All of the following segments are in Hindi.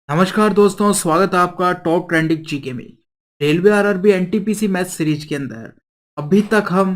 नमस्कार दोस्तों, स्वागत है आपका टॉप ट्रेंडिंग जीके में। Railway RRB NTPC math series के अंदर अभी तक हम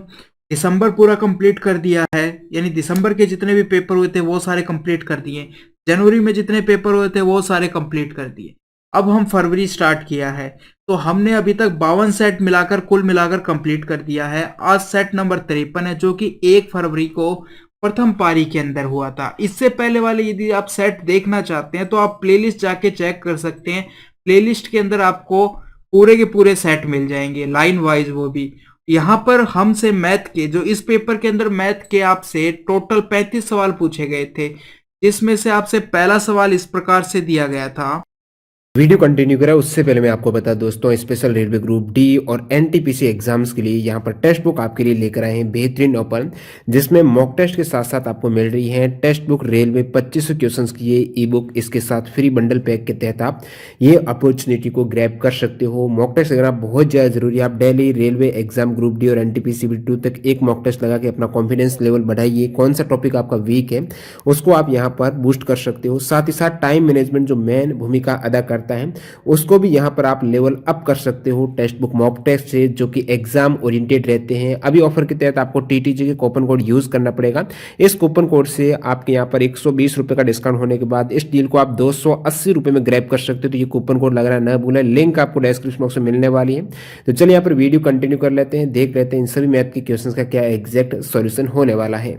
दिसंबर पूरा कंप्लीट कर दिया है। यानी दिसंबर के जितने भी पेपर हुए थे वो सारे कंप्लीट कर दिए। जनवरी में जितने पेपर हुए थे वो सारे कंप्लीट कर दिए। अब हम फरवरी स्टार्ट किया है, तो हमने अभी तक 52 सेट मिलाकर कुल मिलाकर कंप्लीट कर दिया है। आज सेट नंबर 53 है, जो कि 1 फरवरी को प्रथम पारी के अंदर हुआ था। इससे पहले वाले यदि आप सेट देखना चाहते हैं तो आप प्लेलिस्ट जाके चेक कर सकते हैं। प्लेलिस्ट के अंदर आपको पूरे के पूरे सेट मिल जाएंगे, लाइन वाइज वो भी। यहाँ पर हमसे मैथ के, जो इस पेपर के अंदर मैथ के आपसे टोटल 35 सवाल पूछे गए थे, जिसमें से आपसे पहला सवाल इस प्रकार से दिया गया था। वीडियो कंटिन्यू करें उससे पहले मैं आपको बता दोस्तों, स्पेशल रेलवे ग्रुप डी और एनटीपीसी एग्जाम्स के लिए यहाँ पर टेक्स्ट बुक आपके लिए लेकर आए हैं बेहतरीन ओपन, जिसमें मॉक टेस्ट के साथ साथ आपको मिल रही है टेक्स्ट बुक रेलवे 2500 क्वेश्चंस की ये ई बुक। इसके साथ फ्री बंडल पैक के तहत आप ये अपॉर्चुनिटी को ग्रैब कर सकते हो। मॉक टेस्ट अगर आप बहुत ज़्यादा जरूरी है, आप daily railway exam group D और एनटीपीसी टू तक एक मॉक टेस्ट लगा के अपना कॉन्फिडेंस लेवल बढ़ाइए। कौन सा टॉपिक आपका वीक है उसको आप यहाँ पर बूस्ट कर सकते हो। साथ ही साथ टाइम मैनेजमेंट जो मेन भूमिका अदा करता है उसको भी यहां पर आप लेवल अप कर सकते हो टेक्स्ट बुक मॉक टेस्ट से, जो कि एग्जाम ओरिएंटेड रहते हैं। अभी ऑफर के तहत आपको टीटीजी के कूपन कोड यूज करना पड़ेगा। इस कूपन कोड से आपके यहां पर 120 रुपए का डिस्काउंट होने के बाद इस डील को आप 280 रुपए में ग्रैब कर सकते हो। तो ये कूपन कोड लगाना न भूलें, लिंक आपको डिस्क्रिप्शन बॉक्स में मिलने वाली है। तो चलिए यहाँ पर वीडियो कंटिन्यू कर लेते हैं, देख लेते हैं इन सभी मैथ के क्वेश्चन का क्या एग्जैक्ट सॉल्यूशन होने वाला है।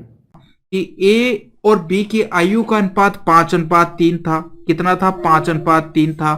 कि ए और बी की आयु का अनुपात 5:3 था। कितना था? 5:3 था।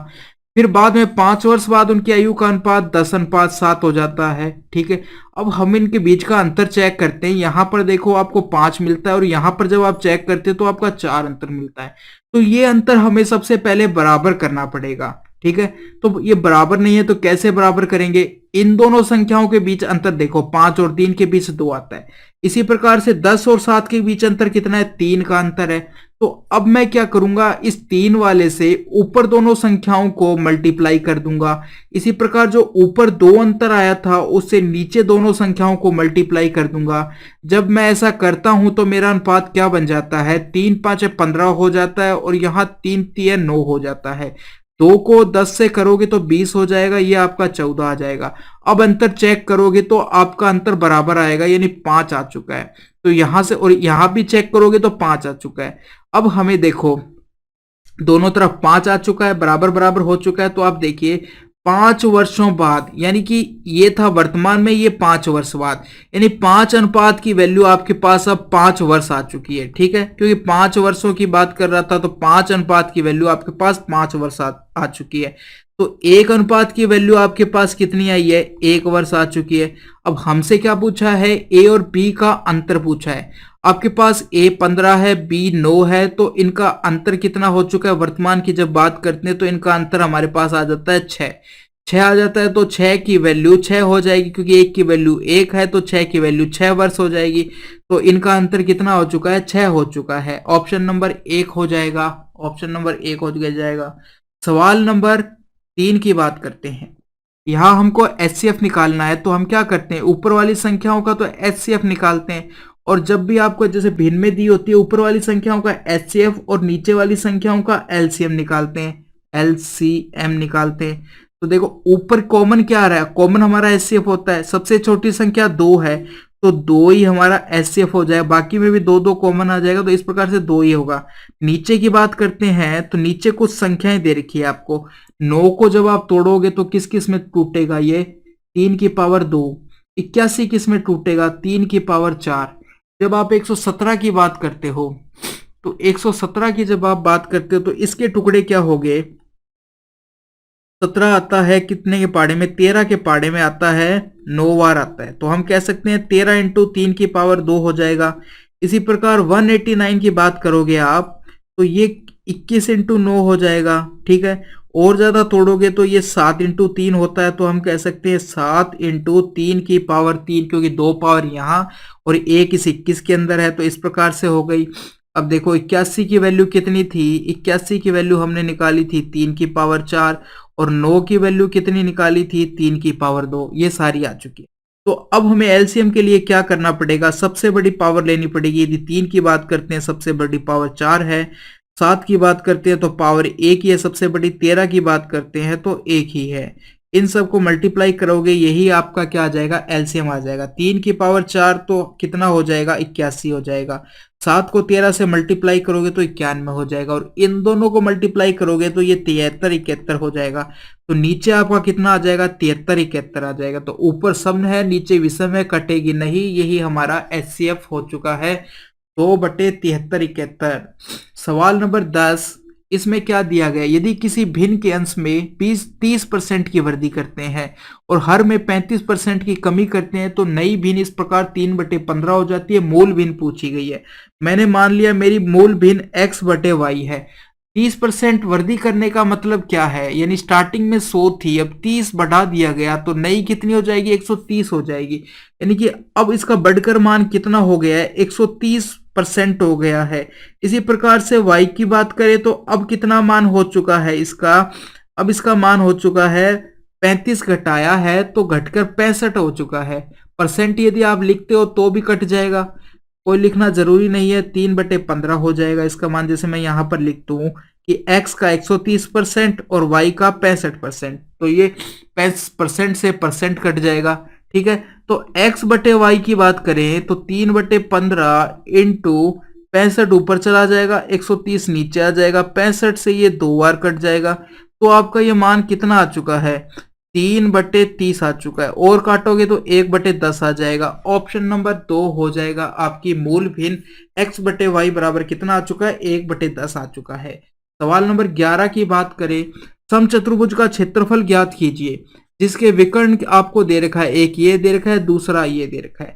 फिर बाद में 5 वर्ष बाद उनकी आयु का अनुपात 10:7 हो जाता है। ठीक है, अब हम इनके बीच का अंतर चेक करते हैं। यहां पर देखो आपको 5 मिलता है और यहां पर जब आप चेक करते हैं तो आपका 4 अंतर मिलता है। तो ये अंतर हमें सबसे पहले बराबर करना पड़ेगा। ठीक है, तो ये बराबर नहीं है तो कैसे बराबर करेंगे? इन दोनों संख्याओं के बीच अंतर देखो, 5 और 3 के बीच 2 आता है। इसी प्रकार से 10 और 7 के बीच अंतर कितना है? 3 का अंतर है। तो अब मैं क्या करूंगा, इस 3 वाले से ऊपर दोनों संख्याओं को मल्टीप्लाई कर दूंगा। इसी प्रकार जो ऊपर 2 अंतर आया था उससे नीचे दोनों संख्याओं को मल्टीप्लाई कर दूंगा। जब मैं ऐसा करता हूं तो मेरा अनुपात क्या बन जाता है? 3 5 15 हो जाता है और यहां 3 3 9 हो जाता है। 2 को 10 से करोगे तो 20 हो जाएगा, ये आपका 14 आ जाएगा। अब अंतर चेक करोगे तो आपका अंतर बराबर आएगा, यानी 5 आ चुका है। तो यहां से और यहां भी चेक करोगे तो 5 आ चुका है। अब हमें देखो, दोनों तरफ 5 आ चुका है, बराबर बराबर हो चुका है। तो आप देखिए 5 वर्षों बाद, यानी कि ये था वर्तमान में, ये 5 वर्ष बाद, यानी 5 अनुपात की वैल्यू आपके पास अब 5 वर्ष आ चुकी है। ठीक है, क्योंकि 5 वर्षों की बात कर रहा था तो 5 अनुपात की वैल्यू आपके पास 5 वर्ष आ चुकी है। तो 1 अनुपात की वैल्यू आपके पास कितनी आई है? 1 वर्ष आ चुकी है। अब हमसे क्या पूछा है? ए और बी का अंतर पूछा है। आपके पास ए 15 है, बी 9 है, तो इनका अंतर कितना हो चुका है? वर्तमान की जब बात करते हैं तो इनका अंतर हमारे पास आ जाता है 6 आ जाता है। तो 6 की वैल्यू 6 हो जाएगी, क्योंकि 1 की वैल्यू 1 है, तो 6 की वैल्यू 6 वर्ष हो जाएगी। तो इनका अंतर कितना हो चुका है? 6 हो चुका है। ऑप्शन नंबर 1 हो जाएगा। ऑप्शन नंबर 1 हो जाएगा। सवाल नंबर 3 की बात करते हैं। यहां हमको एचसीएफ निकालना है, तो हम क्या करते हैं? ऊपर वाली संख्याओं का तो एचसीएफ निकालते हैं। और जब भी आपको जैसे भिन्न में दी होती है, ऊपर वाली संख्याओं का एचसीएफ और नीचे वाली संख्याओं का एलसीएम निकालते हैं। एलसीएम निकालते हैं। तो देखो ऊपर कॉमन क्या आ रहा है? कॉमन हमारा एचसीएफ होता है। सबसे छोटी संख्या 2 है, तो 2 ही हमारा एचसीएफ हो जाएगा। बाकी में भी 2 2 कॉमन आ जाएगा, तो इस प्रकार से 2 ही होगा। नीचे की बात करते हैं तो नीचे कुछ संख्याएं दे रखी है आपको। 9 को जब आप तोड़ोगे तो किस किस में टूटेगा? ये 3 की पावर 2। 81 किस में टूटेगा? 3 की पावर 4। जब आप 117 की बात करते हो तो 117 की जब आप बात करते हो तो इसके टुकड़े क्या हो गए? 17 आता है कितने के पाड़े में? 13 के पाड़े में आता है, 9 बार आता है। तो हम कह सकते हैं 13 इंटू 3 की पावर 2 हो जाएगा। इसी प्रकार 189 की बात करोगे आप तो ये 21 इंटू 9 हो जाएगा। ठीक है, और ज्यादा तोड़ोगे तो ये 7 इंटू 3 होता है। तो हम कह सकते हैं 7 इंटू 3 की पावर 3, क्योंकि 2 पावर यहाँ और एक इस 21 के अंदर है। तो इस प्रकार से हो गई। अब देखो 81 की वैल्यू कितनी थी? 81 की वैल्यू हमने निकाली थी 3 की पावर 4, और 9 की वैल्यू कितनी निकाली थी? 3 की पावर 2। ये सारी आ चुकी है। तो अब हमें एलसीएम के लिए क्या करना पड़ेगा? सबसे बड़ी पावर लेनी पड़ेगी। यदि 3 की बात करते हैं, सबसे बड़ी पावर 4 है, 7 की बात करते हैं तो पावर 1 ही है सबसे बड़ी, 13 की बात करते हैं तो 1 ही है। इन सबको मल्टीप्लाई करोगे यही आपका क्या आ जाएगा, एलसीएम आ जाएगा। 3 की पावर 4 तो कितना हो जाएगा, 81 हो जाएगा। 7 को 13 से मल्टीप्लाई करोगे तो 91 हो जाएगा, और इन दोनों को मल्टीप्लाई करोगे तो ये 73 71 हो जाएगा। तो नीचे आपका कितना आ जाएगा, 73 71 आ जाएगा। तो ऊपर सम है, नीचे विषम है, कटेगी नहीं, यही हमारा एचसीएफ हो चुका है 2/73 71। सवाल नंबर 10, इसमें क्या दिया गया, यदि किसी भिन्न के अंश में 30% की वृद्धि करते हैं और हर में 35% की कमी करते हैं तो नई भिन्न इस प्रकार 3/15 हो जाती है। मूल भिन्न पूछी गई है। मैंने मान लिया मेरी मूल भिन्न x/y है। 30% वृद्धि करने का मतलब क्या है, यानी स्टार्टिंग में 100 थी, अब 30 बढ़ा दिया गया तो नई कितनी हो जाएगी, 130 हो जाएगी। यानी कि अब इसका बढ़कर मान कितना हो गया है, 130% हो गया है। इसी प्रकार से y की बात करें तो अब कितना मान हो चुका है इसका, अब इसका मान हो चुका है 35 घटाया है तो घटकर 65 हो चुका है। परसेंट यदि आप लिखते हो तो भी कट जाएगा, कोई लिखना जरूरी नहीं है, 3/15 हो जाएगा इसका मान। जैसे मैं यहां पर लिखता हूं कि x का 130% और y का 65%, तो ये 5% से परसेंट कट जाएगा। ठीक है, तो x/y की बात करें तो 3/15 इंटू 65 ऊपर चला जाएगा, 130 नीचे आ जाएगा, 65 से ये 2 बार कट जाएगा। तो आपका ये मान कितना आ चुका है, 3/30 आ चुका है, और काटोगे तो 1/10 आ जाएगा। ऑप्शन नंबर 2 हो जाएगा आपकी मूल भिन्न x/y बराबर कितना आ चुका है, 1/10 आ चुका है। सवाल नंबर 11 की बात करें, समचतुर्भुज का क्षेत्रफल ज्ञात कीजिए जिसके विकर्ण आपको दे रखा है, एक ये दे रखा है, दूसरा ये दे रखा है।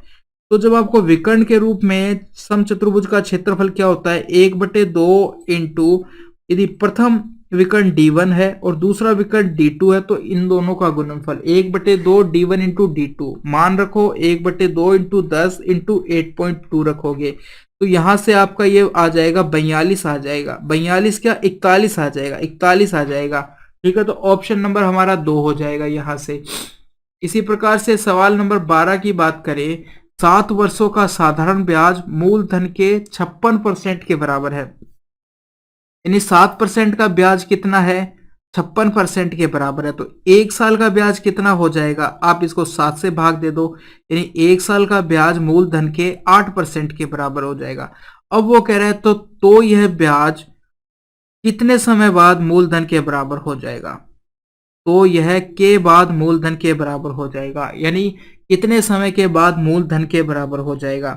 तो जब आपको विकर्ण के रूप में समचतुर्भुज का क्षेत्रफल क्या होता है, 1/2 इंटू, यदि प्रथम विकर्ण D1 है और दूसरा विकर्ण D2 है तो इन दोनों का गुणनफल 1/2 D1 इंटू D2, मान रखो 1/2 इंटू 10 इंटू 8.2 रखोगे तो यहां से आपका ये आ जाएगा 42 आ जाएगा, 42 क्या 41 आ जाएगा, 41 आ जाएगा। ठीक है, तो ऑप्शन नंबर हमारा 2 हो जाएगा यहां से। इसी प्रकार से सवाल नंबर 12 की बात करें, 7 वर्षों का साधारण ब्याज मूलधन के 56% के बराबर है। यानी 7% का ब्याज कितना है, 56% के बराबर है। तो 1 साल का ब्याज कितना हो जाएगा, आप इसको 7 से भाग दे दो, यानी 1 साल का ब्याज मूलधन के 8% के बराबर हो जाएगा। अब वो कह रहा है तो यह ब्याज कितने समय बाद मूलधन के बराबर हो जाएगा, तो यह के बाद मूलधन के बराबर हो जाएगा, यानी कितने समय के बाद मूलधन के बराबर हो जाएगा।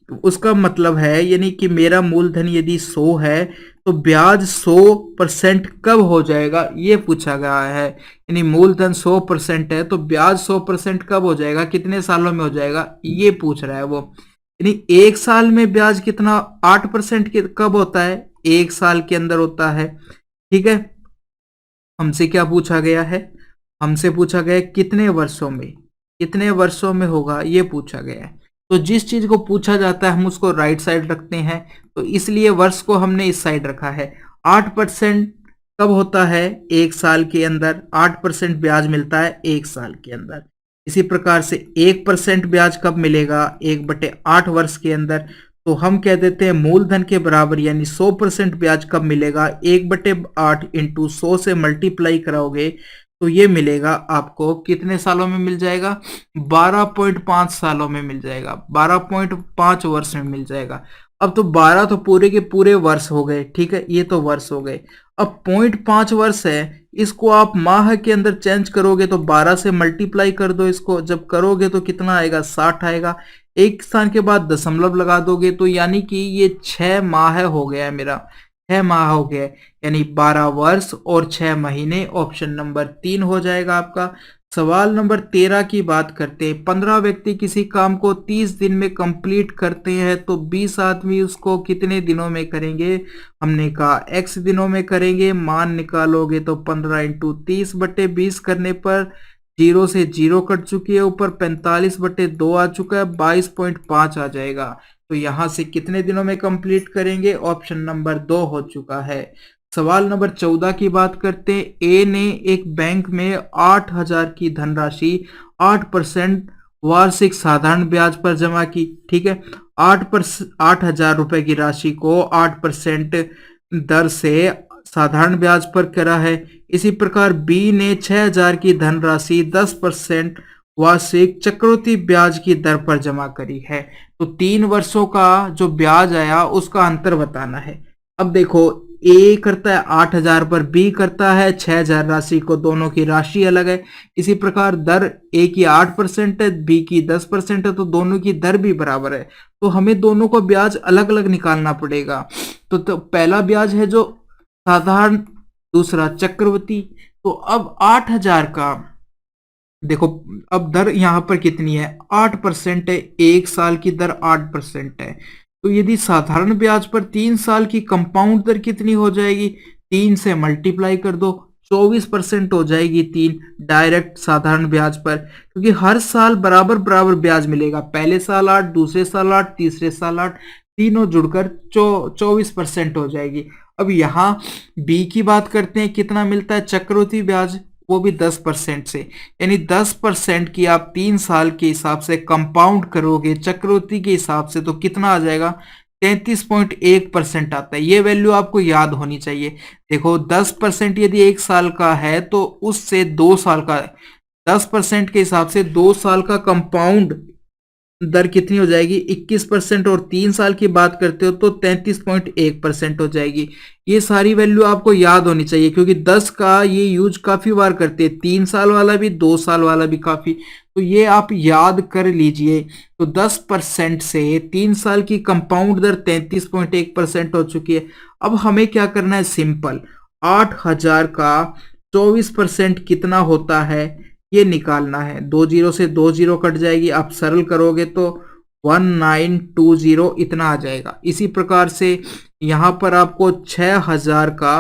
तो उसका मतलब है यानी कि मेरा मूलधन यदि 100 है तो ब्याज 100% कब हो जाएगा, ये पूछा गया है। यानी मूलधन 100% है तो ब्याज 100% कब हो जाएगा, कितने सालों में हो जाएगा, ये पूछ रहा है वो। यानी 1 साल में ब्याज कितना 8% के कब होता है, 1 साल के अंदर होता है। ठीक है, हमसे क्या पूछा गया है, हमसे पूछा गया है कितने वर्षों में, कितने वर्षों में होगा, ये पूछा गया है। तो जिस चीज को पूछा जाता है हम उसको राइट साइड रखते हैं, तो इसलिए वर्ष को हमने इस साइड रखा है। 8% कब होता है, 1 साल के अंदर 8% ब्याज मिलता है 1 साल के अंदर। इसी प्रकार से 1% ब्याज कब मिलेगा, 1/8 वर्ष के अंदर। तो हम कह देते हैं मूलधन के बराबर यानी 100% ब्याज कब मिलेगा, 1/8 इंटू 100 से मल्टीप्लाई कराओगे तो ये मिलेगा आपको कितने सालों में मिल जाएगा, 12.5 सालों में मिल जाएगा, 12.5 वर्ष में मिल जाएगा। अब तो 12 तो पूरे के पूरे वर्ष हो गए, ठीक है, ये तो वर्ष हो गए। अब 0.5 वर्ष है, इसको आप माह के अंदर चेंज करोगे तो 12 से मल्टीप्लाई कर दो इसको, जब करोगे तो कितना आएगा, 60 आएगा। एक स्थान के बाद दशमलव लगा दोगे तो यानी कि ये 6 माह हो गया है मेरा, 6 माह हो गया, यानी 12 वर्ष और 6 महीने। ऑप्शन नंबर 3 हो जाएगा आपका। सवाल नंबर 13 की बात करते हैं, 15 व्यक्ति किसी काम को 30 दिन में कंप्लीट करते हैं तो 20 आदमी उसको कितने दिनों में करेंगे, हमने कहा x दिनों में करेंगे। मान निकालोगे तो 15 इंटू 30/20 करने पर 0 से 0 कट चुकी है, ऊपर 45/2 आ चुका है, 22.5 आ जाएगा। तो यहां से कितने दिनों में कंप्लीट करेंगे, ऑप्शन नंबर 2 हो चुका है। सवाल नंबर 14 की बात करते हैं, ए ने एक बैंक में 8,000 की धनराशि 8% वार्षिक साधारण ब्याज पर जमा की। ठीक है, 8,000 रुपए की राशि को 8% दर से साधारण ब्याज पर करा है। इसी प्रकार बी ने 6,000 की धनराशि 10% वार्षिक चक्रवृद्धि ब्याज की दर पर जमा करी है। तो 3 वर्षों का जो ब्याज आया उसका अंतर बताना है। अब देखो, ए करता है 8,000 पर, बी करता है 6,000 राशि को, दोनों की राशि अलग है। इसी प्रकार दर ए की 8% है, बी की 10% है, तो दोनों की दर भी बराबर है। तो हमें दोनों को ब्याज अलग अलग निकालना पड़ेगा। तो पहला ब्याज है जो साधारण, दूसरा चक्रवृद्धि। तो अब 8,000 का देखो, अब दर यहां पर कितनी है, 8% है। एक साल की दर 8% है। तो यदि साधारण ब्याज पर 3 साल की कंपाउंड दर कितनी हो जाएगी, 3 से मल्टीप्लाई कर दो, 24% हो जाएगी। 3 डायरेक्ट साधारण ब्याज पर, क्योंकि हर साल बराबर बराबर ब्याज मिलेगा। पहले साल 8, दूसरे साल 8, तीसरे साल 8, तीनों जुड़कर 24% हो जाएगी। अब यहाँ बी की बात करते हैं, कितना मिलता है चक्रवृद्धि ब्याज, वो भी 10% से। यानी 10% की आप 3 साल के हिसाब से कंपाउंड करोगे चक्रवृद्धि के हिसाब से, तो कितना आ जाएगा, 33.1% आता है। ये वैल्यू आपको याद होनी चाहिए। देखो 10% यदि 1 साल का है तो उससे 2 साल का, 10% के हिसाब से 2 साल का कंपाउंड दर कितनी हो जाएगी, 21%। और 3 साल की बात करते हो तो 33.1% हो जाएगी। ये सारी वैल्यू आपको याद होनी चाहिए, क्योंकि 10 का ये यूज काफी बार करते हैं, 3 साल वाला भी, 2 साल वाला भी काफी। तो ये आप याद कर लीजिए। तो 10% से 3 साल की कंपाउंड दर 33.1% हो चुकी है। अब हमें क्या करना है, सिंपल, 8,000 का 24% कितना होता है ये निकालना है। 2 जीरो से 2 जीरो कट जाएगी, आप सरल करोगे तो 1920 इतना आ जाएगा। इसी प्रकार से यहाँ पर आपको 6,000 का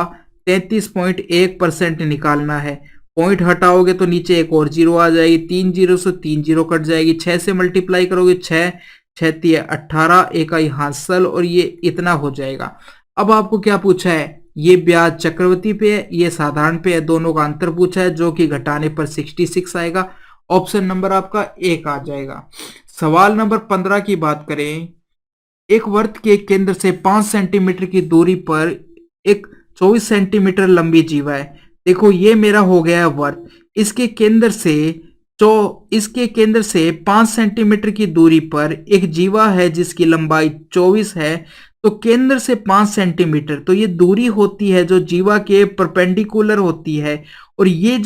33.1% निकालना है। पॉइंट हटाओगे तो नीचे एक और जीरो आ जाएगी, 3 जीरो से 3 जीरो कट जाएगी, 6 से मल्टीप्लाई करोगे, 6 6 18, एक आई हासिल, और ये इतना हो जाएगा। अब आपको क्या पूछा है, ये ब्याज चक्रवृद्धि पे है, ये साधारण पे है, दोनों का अंतर पूछा है, जो कि घटाने पर 66 आएगा। ऑप्शन नंबर आपका एक आ जाएगा। सवाल नंबर 15 की बात करें, एक वृत्त के केंद्र से 5 सेंटीमीटर की दूरी पर एक 24 सेंटीमीटर लंबी जीवा है। देखो ये मेरा हो गया है वृत्त, इसके केंद्र से 5 सेंटीमीटर की दूरी पर एक जीवा है जिसकी लंबाई 24 है। तो केंद्र से 5 सेंटीमीटर, तो ये दूरी होती है जो जीवा के परपेंडिकुलर होती है। और ये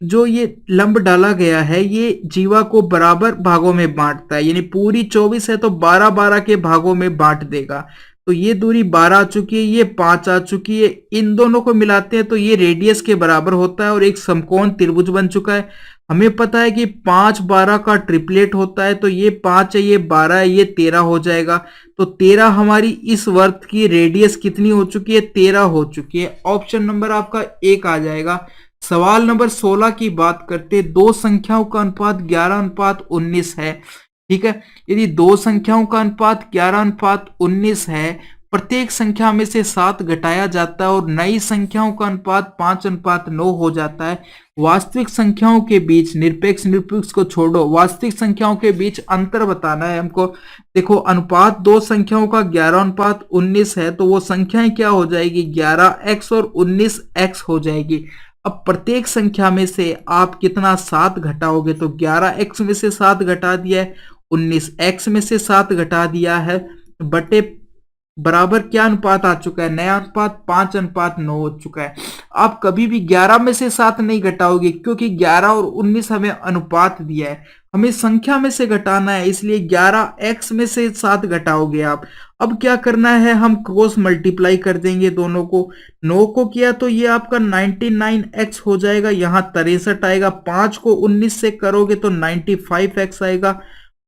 जो ये लंब डाला गया है ये जीवा को बराबर भागों में बांटता है, यानी पूरी 24 है तो 12-12 के भागों में बांट देगा। तो ये दूरी 12 आ चुकी है, ये 5 आ चुकी है, इन दोनों को मिलाते हैं तो ये रेडियस के बराबर होता है और एक समकोण त्रिभुज बन चुका है। हमें पता है कि 5-12 का ट्रिपलेट होता है, तो ये 5 है, ये 12 है, ये 13 हो जाएगा। तो 13 हमारी इस वृत्त की रेडियस कितनी हो चुकी है, 13 हो चुकी है। ऑप्शन नंबर आपका एक आ जाएगा। सवाल नंबर 16 की बात करते, दो संख्याओं का अनुपात 11:19 है। ठीक है, यदि दो संख्याओं का अनुपात 11:19 है, प्रत्येक संख्या में से 7 घटाया जाता है और नई संख्याओं का अनुपात 5:9 हो जाता है। वास्तविक संख्याओं के बीच, निरपेक्ष निरपेक्ष को छोड़ो, वास्तविक संख्याओं के बीच अंतर बताना है हमको। देखो अनुपात दो संख्याओं का 11:19 है, तो वो संख्याएं क्या हो जाएगी, 11x और 19x हो जाएगी। अब प्रत्येक संख्या में से आप कितना 7 घटाओगे, तो 11x में से 7 घटा दिया है, 19x में से 7 घटा दिया है, बटे बराबर क्या अनुपात आ चुका है, नया अनुपात 5:9 हो चुका है। आप कभी भी 11 में से 7 नहीं घटाओगे, क्योंकि 11 और 19 हमें अनुपात दिया है, हमें संख्या में से घटाना है, इसलिए 11x में से 7 घटाओगे आप। अब क्या करना है, हम क्रॉस मल्टीप्लाई कर देंगे दोनों को। 9 को किया तो ये आपका 99x हो जाएगा, यहाँ 63 आएगा। 5 को 19 से करोगे तो 95x आएगा,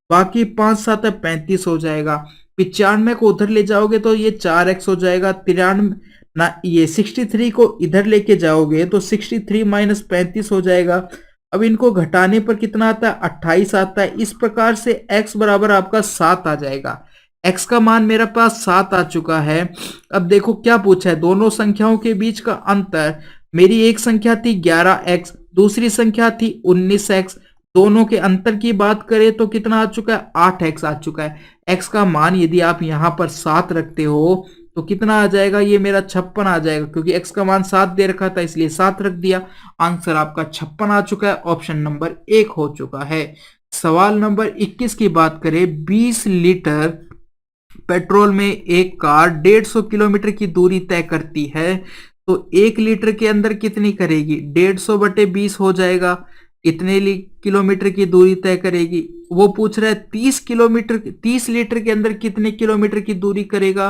बाकी 5 7 35 हो जाएगा। 95 को उधर ले जाओगे तो ये 4x हो जाएगा। 93 ना, ये 63 को इधर लेके जाओगे तो 63 माइनस 35 हो जाएगा। अब इनको घटाने पर कितना आता है, 28 आता है। इस प्रकार से x बराबर आपका 7 आ जाएगा। x का मान मेरे पास 7 आ चुका है। अब देखो क्या पूछा है, दोनों संख्याओं के बीच का अंतर। मेरी एक संख्या थी 11x, दूसरी संख्या थी 19x, दोनों के अंतर की बात करें तो कितना आ चुका है, 8x आ चुका है। x का मान यदि आप यहां पर 7 रखते हो तो कितना आ जाएगा, ये मेरा 56 आ जाएगा, क्योंकि x का मान 7 दे रखा था इसलिए 7 रख दिया। आंसर आपका 56 आ चुका है, ऑप्शन नंबर 1 हो चुका है। सवाल नंबर 21 की बात करें, 20 लीटर पेट्रोल में एक कार 150 किलोमीटर की दूरी तय करती है, तो 1 लीटर के अंदर कितनी करेगी, 150 बटे 20 हो जाएगा, इतने किलोमीटर की दूरी तय करेगी। वो पूछ रहा है 30 किलोमीटर, 30 लीटर के अंदर कितने किलोमीटर की दूरी करेगा,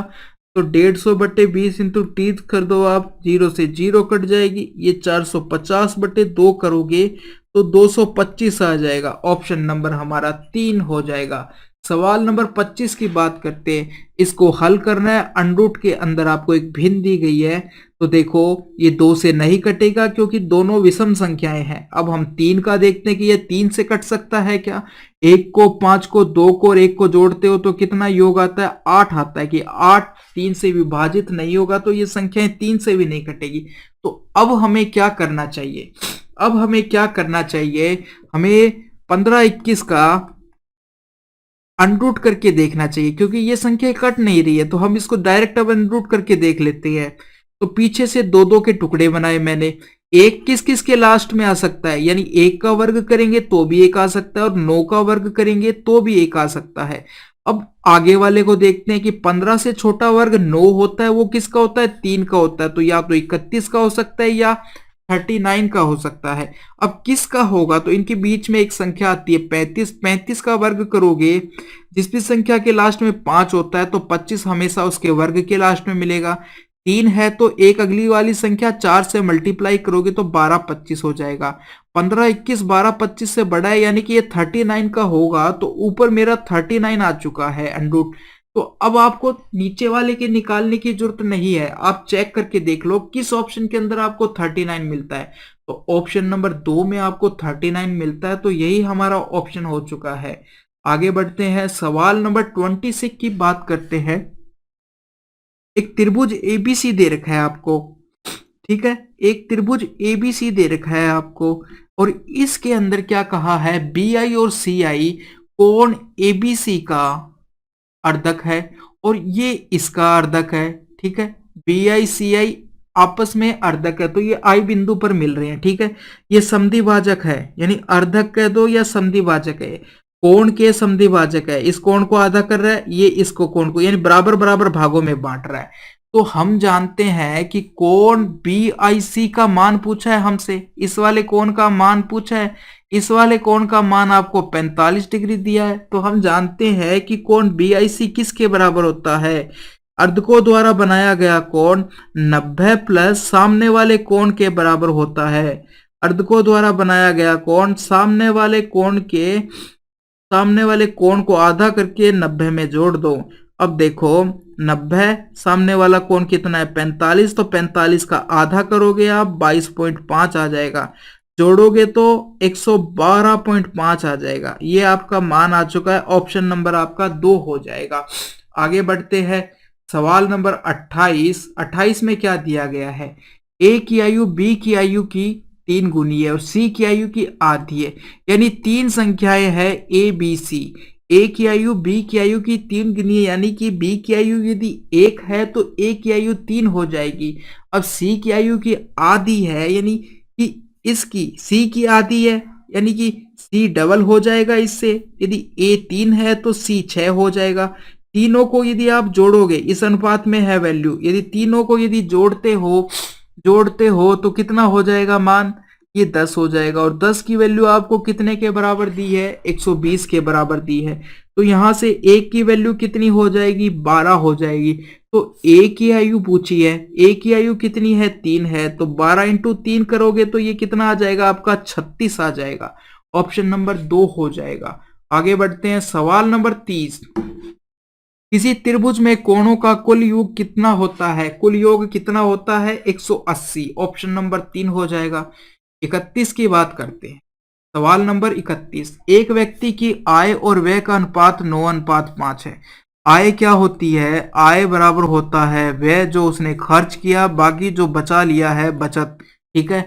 तो 150 बटे 20 इंटू 30 कर दो आप, 0 से 0 कट जाएगी, ये 450 बटे 2 करोगे तो 225 आ जाएगा। ऑप्शन नंबर हमारा 3 हो जाएगा। सवाल नंबर 25 की बात करते हैं, इसको हल करना है। अंडरूट के अंदर आपको एक भिन्न दी गई है, तो देखो ये 2 से नहीं कटेगा क्योंकि दोनों विषम संख्याएं हैं। अब हम 3 का देखते हैं कि ये 3 से कट सकता है क्या। 1 को, 5 को, 2 को और 1 को जोड़ते हो तो कितना योग आता है, 8 आता है, कि 8 3 से विभाजित नहीं होगा तो ये संख्याएं 3 से भी नहीं कटेगी। तो अब हमें क्या करना चाहिए, अब हमें क्या करना चाहिए, हमें 15 21 का अनरूट करके देखना चाहिए, क्योंकि ये संख्या कट नहीं रही है, तो हम इसको डायरेक्ट अब अनरूट करके देख लेते हैं। तो पीछे से 2 2 के टुकड़े बनाए मैंने, एक किस किस के लास्ट में आ सकता है, यानी 1 का वर्ग करेंगे तो भी 1 आ सकता है और 9 का वर्ग करेंगे तो भी 1 आ सकता है। अब आगे वाले को देखते हैं कि 15 से छोटा वर्ग 9 होता है, वो किसका होता है, 3 का होता है, तो या तो 31 का हो सकता है या 39 का हो सकता है। अब किसका होगा, तो इनके बीच में एक संख्या आती है 35, 35 का वर्ग करोगे, जिस भी संख्या के लास्ट में 5 होता है तो 25 हमेशा उसके वर्ग के लास्ट में मिलेगा। 3 है तो एक अगली वाली संख्या 4 से मल्टीप्लाई करोगे तो 12 25 हो जाएगा। 15 21 12 25 से बड़ा है, यानी कि ये 39 का होगा, तो ऊपर मेरा 39 आ चुका है अनरूट। तो अब आपको नीचे वाले के निकालने की जरूरत नहीं है, आप चेक करके देख लो किस ऑप्शन के अंदर आपको 39 मिलता है। तो ऑप्शन नंबर 2 में आपको 39 मिलता है, तो यही हमारा ऑप्शन हो चुका है। आगे बढ़ते हैं, सवाल नंबर 26 की बात करते हैं। एक त्रिभुज एबीसी दे रखा है आपको, ठीक है, एक त्रिभुज एबीसी दे रखा है आपको, और इसके अंदर क्या कहा है, बी आई और सी आई कोण एबीसी का अर्धक है और ये इसका अर्धक है, ठीक है। बी आई सी आई आपस में अर्धक है, तो ये आई बिंदु पर मिल रहे हैं, ठीक है। ये समद्विभाजक है, यानी अर्धक कह दो या समद्विभाजक है, कोण के समद्विभाजक है। इस कोण को आधा कर रहा है, ये इसको कोण को, यानी बराबर बराबर भागों में बांट रहा है। तो हम जानते हैं कि कोण बी आई सी का मान पूछा है हमसे, इस वाले कोण का मान पूछा है, इस वाले कोण का मान आपको 45 डिग्री दिया है। तो हम जानते हैं कि कोण बी आई सी किसके बराबर होता है, अर्धकों द्वारा बनाया गया कोण 90 प्लस सामने वाले कोण के बराबर होता है। अर्धकों द्वारा बनाया गया कोण सामने वाले कोण को आधा करके 90 में जोड़ दो। अब देखो 90 सामने वाला कोण कितना है 45, तो 45 का आधा करोगे आप 22.5 आ जाएगा, जोड़ोगे तो 112.5 आ जाएगा। ये आपका मान आ चुका है, ऑप्शन नंबर आपका 2 हो जाएगा। आगे बढ़ते हैं, सवाल नंबर 28। 28 में क्या दिया गया है, ए की आयु बी की आयु की 3 गुनी है और सी की आयु की आधी है, यानी 3 संख्याएं हैं ए बी सी। ए की आयु बी की आयु की 3 गुनी है, यानी कि बी की आयु यदि 1 है तो ए की आयु 3 हो जाएगी। अब सी की आयु की आधी है, यानी कि इसकी सी की आधी है, यानी कि सी डबल हो जाएगा इससे। यदि ए 3 है तो सी 6 हो जाएगा। तीनों को यदि आप जोड़ोगे, इस अनुपात में है वैल्यू, यदि तीनों को यदि जोड़ते हो तो कितना हो जाएगा मान, ये 10 हो जाएगा। और 10 की वैल्यू आपको कितने के बराबर दी है, 120 के बराबर दी है। तो यहां से ए की वैल्यू कितनी हो जाएगी, 12 हो जाएगी। तो ए की आयु पूछी है, ए की आयु कितनी है, 3 है, तो 12 इंटू 3 करोगे तो ये कितना आ जाएगा आपका 36 आ जाएगा। ऑप्शन नंबर 2 हो जाएगा। आगे बढ़ते हैं, सवाल नंबर 30। किसी त्रिभुज में कोणों का कुल योग कितना होता है, कुल योग कितना होता है 180, ऑप्शन नंबर 3 हो जाएगा। 31 की बात करते हैं, सवाल नंबर 31। एक व्यक्ति की आय और व्यय का अनुपात 9:5 है। आय क्या होती है, आय बराबर होता है व्यय जो उसने खर्च किया, बाकी जो बचा लिया है बचत, ठीक है।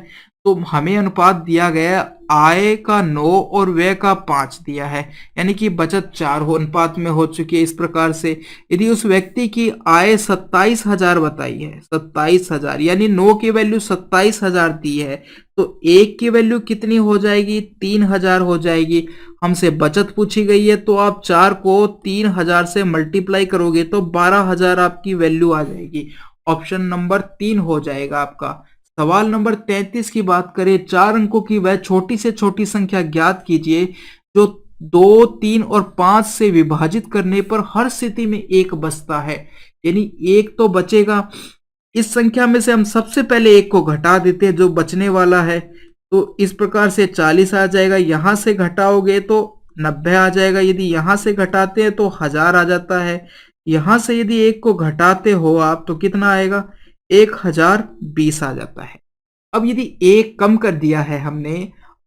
तो हमें अनुपात दिया गया आय का 9 और व्यय का 5 दिया है, यानी कि बचत 4 अनुपात में हो चुकी है। इस प्रकार से यदि उस व्यक्ति की आय 27,000 बताई है, 27,000 यानी 9 की वैल्यू 27,000 दी है, तो 1 की वैल्यू कितनी हो जाएगी? 3,000 हो जाएगी। हमसे बचत पूछी गई है, तो आप 4 को 3,000 से मल्टीप्लाई करोगे तो 12,000 आपकी वैल्यू आ जाएगी। ऑप्शन नंबर 3 हो जाएगा आपका। सवाल नंबर 33 की बात करें, 4 अंकों की वह छोटी से छोटी संख्या ज्ञात कीजिए जो 2, 3 और 5 से विभाजित करने पर हर स्थिति में 1 बचता है। यानी 1 तो बचेगा। इस संख्या में से हम सबसे पहले 1 को घटा देते हैं जो बचने वाला है, तो इस प्रकार से 40 आ जाएगा। यहां से घटाओगे तो 90 आ जाएगा। यदि यहां से घटाते हैं तो 1000 आ जाता है। यहां से यदि 1 को घटाते हो आप तो कितना आएगा? 1020 आ जाता है। अब यदि 1 कम कर दिया है हमने,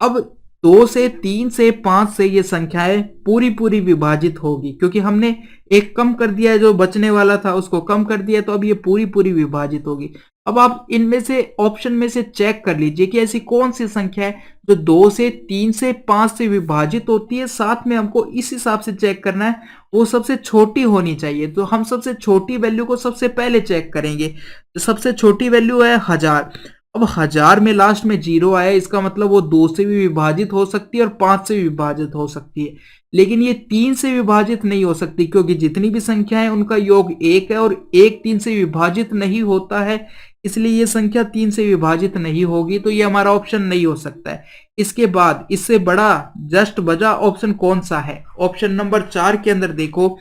अब 2 से 3 से 5 से ये संख्याएं पूरी पूरी विभाजित होगी, क्योंकि हमने 1 कम कर दिया है, जो बचने वाला था उसको कम कर दिया, तो अब ये पूरी पूरी विभाजित होगी। अब आप इनमें से ऑप्शन में से चेक कर लीजिए कि ऐसी कौन सी संख्या है जो 2 से 3 से 5 से विभाजित होती है। साथ में हमको इस हिसाब से चेक करना है, वो सबसे छोटी होनी चाहिए। तो हम सबसे छोटी वैल्यू को सबसे पहले चेक करेंगे। तो सबसे छोटी वैल्यू है 1000। अब 1000 में लास्ट में 0 आया, इसका मतलब वो 2 से भी विभाजित हो सकती है और 5 से भी विभाजित हो सकती है, लेकिन ये 3 से विभाजित नहीं हो सकती, क्योंकि जितनी भी संख्या है उनका योग 1 है और 1 3 से विभाजित नहीं होता है, इसलिए ये संख्या 3 से विभाजित नहीं होगी। तो ये हमारा ऑप्शन नहीं हो सकता है। इसके बाद इससे बड़ा जस्ट बजा ऑप्शन कौन सा है? ऑप्शन नंबर 4 के अंदर देखो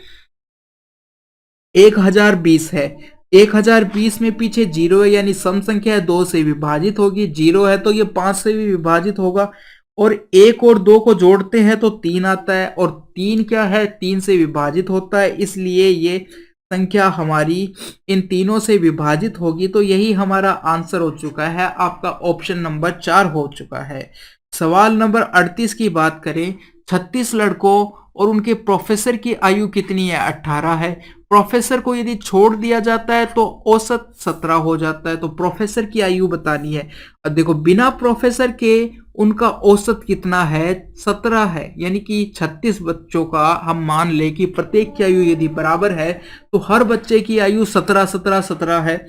1020 है। 1020 में पीछे 0 है, यानी सम संख्या है, 2 से विभाजित होगी। 0 है तो ये 5 से भी विभाजित होगा, और 1 और 2 को जोड़ते हैं तो 3 आता है, और 3 क्या है? 3 से विभाजित होता है, इसलिए ये संख्या हमारी इन तीनों से विभाजित होगी। तो यही हमारा आंसर हो चुका है, आपका ऑप्शन नंबर 4 हो चुका है। सवाल नंबर 38 की बात करें, 36 लड़कों और उनके प्रोफेसर की आयु कितनी है? 18 है। प्रोफेसर को यदि छोड़ दिया जाता है तो औसत 17 हो जाता है। तो प्रोफेसर की आयु बतानी है। अब देखो, बिना प्रोफेसर के उनका औसत कितना है? 17 है, यानी कि 36 बच्चों का हम मान ले कि प्रत्येक की आयु यदि बराबर है तो हर बच्चे की आयु 17 17 17 है।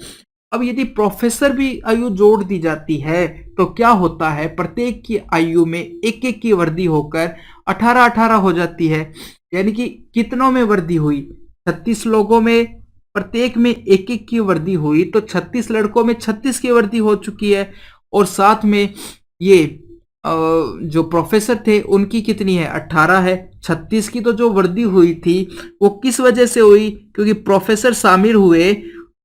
अब यदि प्रोफेसर भी आयु जोड़ दी जाती है तो क्या होता है? प्रत्येक की आयु में एक एक की वृद्धि होकर 18 18 हो जाती है। यानी कि कितनों में वृद्धि हुई? 36 लोगों में प्रत्येक में एक एक की वृद्धि हुई, तो 36 लड़कों में 36 की वृद्धि हो चुकी है। और साथ में ये जो प्रोफेसर थे उनकी कितनी है? 18 है। 36 की तो जो वृद्धि हुई थी वो किस वजह से हुई? क्योंकि प्रोफेसर शामिल हुए।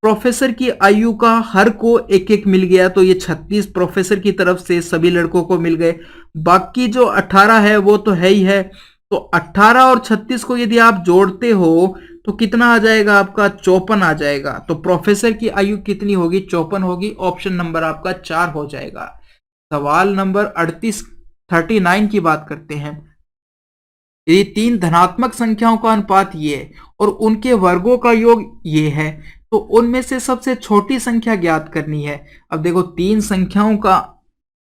प्रोफेसर की आयु का हर को एक एक मिल गया, तो ये 36 प्रोफेसर की तरफ से सभी लड़कों को मिल गए। बाकी जो 18 है वो तो है ही है। तो 18 और 36 को यदि आप जोड़ते हो तो कितना आ जाएगा? आपका 54 आ जाएगा। तो प्रोफेसर की आयु कितनी होगी? 54 होगी। ऑप्शन नंबर आपका 4 हो जाएगा। सवाल नंबर 39 की बात करते हैं। यदि 3 धनात्मक संख्याओं का अनुपात ये है और उनके वर्गों का योग ये है, तो उनमें से सबसे छोटी संख्या ज्ञात करनी है। अब देखो, 3 संख्याओं का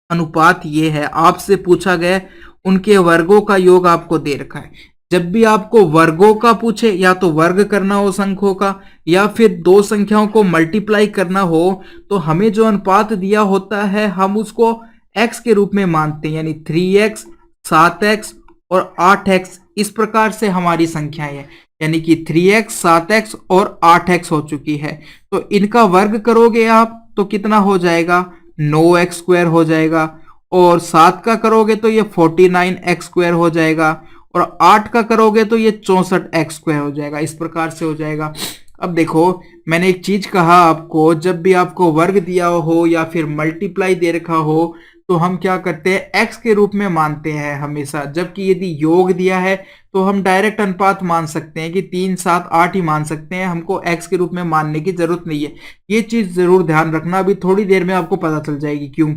अनुपात ये है, आपसे पूछा गया उनके वर्गों का योग आपको दे रखा है। जब भी आपको वर्गों का पूछे, या तो वर्ग करना हो संख्याओं का, या फिर 2 संख्याओं को मल्टीप्लाई करना हो, तो हमें जो अनुपात दिया होता है हम उसको x के रूप में मानते हैं, यानी 3x 7x और 8x। इस प्रकार से हमारी संख्याएं हैं, यानी कि 3x 7x और 8x हो चुकी है। तो इनका वर्ग करोगे आप तो कितना हो जाएगा? 9x स्क्वायर हो जाएगा। और 7 का करोगे तो ये 49x स्क्वायर हो जाएगा, और 8 का करोगे तो ये 64x स्क्वायर हो जाएगा। इस प्रकार से हो जाएगा। अब देखो, मैंने एक चीज कहा आपको, जब भी आपको वर्ग दिया हो या फिर मल्टीप्लाई दे रखा हो तो हम क्या करते हैं? x के रूप में मानते हैं हमेशा। जबकि यदि योग दिया है तो हम डायरेक्ट अनुपात मान सकते हैं कि 3 7 8 ही मान सकते हैं, हमको x के रूप में मानने की जरूरत नहीं है। ये चीज जरूर ध्यान रखना, अभी थोड़ी देर में आपको पता चल जाएगी क्यों।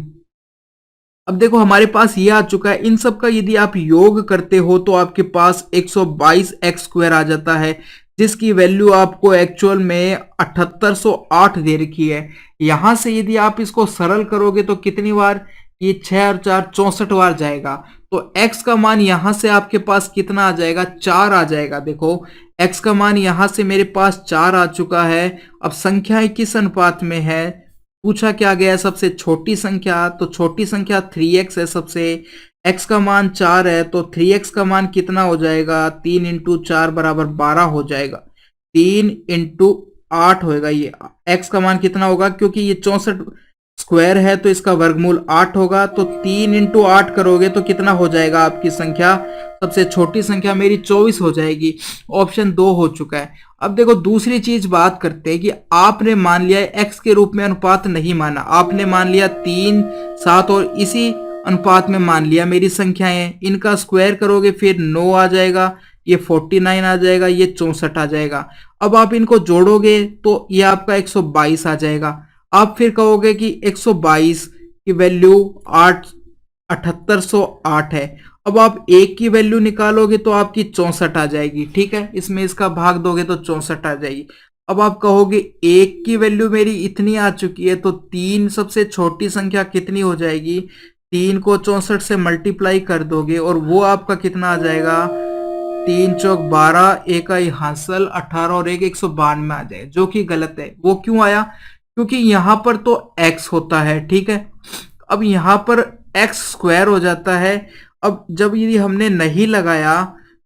अब देखो, हमारे पास ये आ चुका है। इन सब का यदि आप योग करते हो तो आपके पास 122x स्क्वायर आ जाता है, जिसकी वैल्यू आपको एक्चुअल में 7808 दे रखी है। यहां से यदि आप इसको सरल करोगे तो कितनी बार ये 6 और 4 64 बार जाएगा। तो x का मान यहां से आपके पास कितना आ जाएगा, 4 आ जाएगा। देखो x का मान यहां से मेरे पास 4 आ चुका है। अब संख्याएं किस अनुपात में है, पूछा क्या गया है, सबसे छोटी संख्या। तो छोटी संख्या 3x है सबसे, x का मान 4 है तो 3x का मान कितना हो जाएगा, 3 इंटू 4 बराबर 12 हो जाएगा। 3 इंटू 8 होगा, ये x का मान कितना होगा, क्योंकि ये 64 स्क्वायर है तो इसका वर्गमूल 8 होगा। तो 3 इंटू 8 करोगे तो कितना हो जाएगा आपकी संख्या, सबसे छोटी संख्या मेरी 24 हो जाएगी। ऑप्शन 2 हो चुका है। अब देखो दूसरी चीज बात करते हैं कि आपने मान लिया x के रूप में अनुपात नहीं माना, आपने मान लिया 3 7 और इसी अनुपात में मान लिया मेरी संख्याएं, इनका स्क्वायर करोगे फिर 9 आ जाएगा, ये 49 आ जाएगा, ये 64 आ जाएगा। अब आप इनको जोड़ोगे तो ये आपका 122 आ जाएगा। आप फिर कहोगे कि 122 की वैल्यू 7808 है। अब आप एक की वैल्यू निकालोगे तो आपकी 64 आ जाएगी, ठीक है, इसमें इसका भाग दोगे तो 64 आ जाएगी। अब आप कहोगे एक की वैल्यू मेरी इतनी आ चुकी है तो 3 सबसे छोटी संख्या कितनी हो जाएगी, 3 को 64 से मल्टीप्लाई कर दोगे और वो आपका कितना आ जाएगा, 3 चौक 12, एक आई हासिल 18 और एक 192 आ जाए, जो कि गलत है। वो क्यों आया, क्योंकि यहां पर तो x होता है, ठीक है, अब यहां पर x स्क्वायर हो जाता है। अब जब ये हमने नहीं लगाया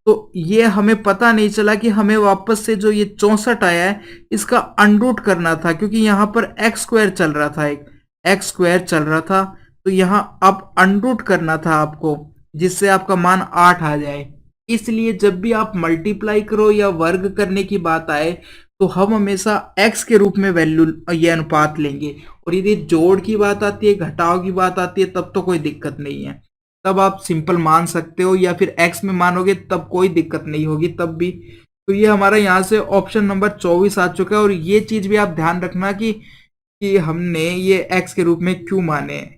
तो ये हमें पता नहीं चला कि हमें वापस से जो ये 64 आया है इसका अनरूट करना था, क्योंकि यहां पर x स्क्वायर चल रहा था, एक x स्क्वायर चल रहा था, तो यहां अब अनरूट करना था आपको, जिससे आपका मान 8 आ जाए। इसलिए जब भी आप मल्टीप्लाई करो या वर्ग करने की बात आए तो हम हमेशा x के रूप में वैल्यू ये अनुपात लेंगे, और यदि जोड़ की बात आती है, घटाव की बात आती है, तब तो कोई दिक्कत नहीं है, तब आप सिंपल मान सकते हो, या फिर x में मानोगे तब कोई दिक्कत नहीं होगी तब भी। तो ये हमारा यहाँ से ऑप्शन नंबर 24 आ चुका है। और ये चीज भी आप ध्यान रखना कि हमने ये x के रूप में क्यों माने हैं।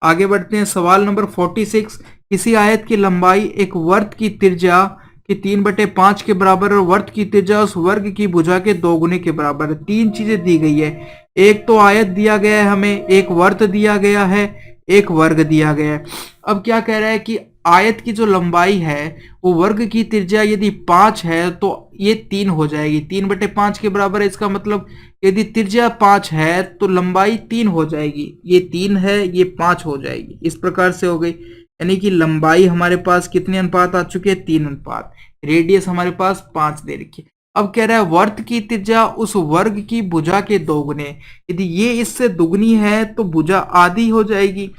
आगे बढ़ते हैं, सवाल नंबर 46। किसी आयत की लंबाई एक वर्त की त्रिज्या कि 3/5 के बराबर और वर्त की त्रिज्या उस वर्ग की भुजा के 2 गुने के बराबर है। 3 चीजें दी गई है, एक तो आयत दिया गया है हमें, एक वर्त दिया गया है, एक वर्ग दिया गया है। अब क्या कह रहा है कि आयत की जो लंबाई है वो वर्ग की त्रिज्या यदि 5 है तो ये 3 हो जाएगी, 3/5 के बराबर है, इसका मतलब यदि त्रिज्या 5 है तो लंबाई 3 हो जाएगी, ये 3 है ये 5 हो जाएगी, इस प्रकार से हो गई। यानी कि लंबाई हमारे पास कितने अनुपात आ चुके हैं, 3 अनुपात। रेडियस हमारे पास 5 दे रखी है। अब कह रहा है वर्त की त्रिज्या उस वर्ग की भुजा के 2 गुने, यदि ये इससे दुगनी है तो भुजा आधी हो जाएगी।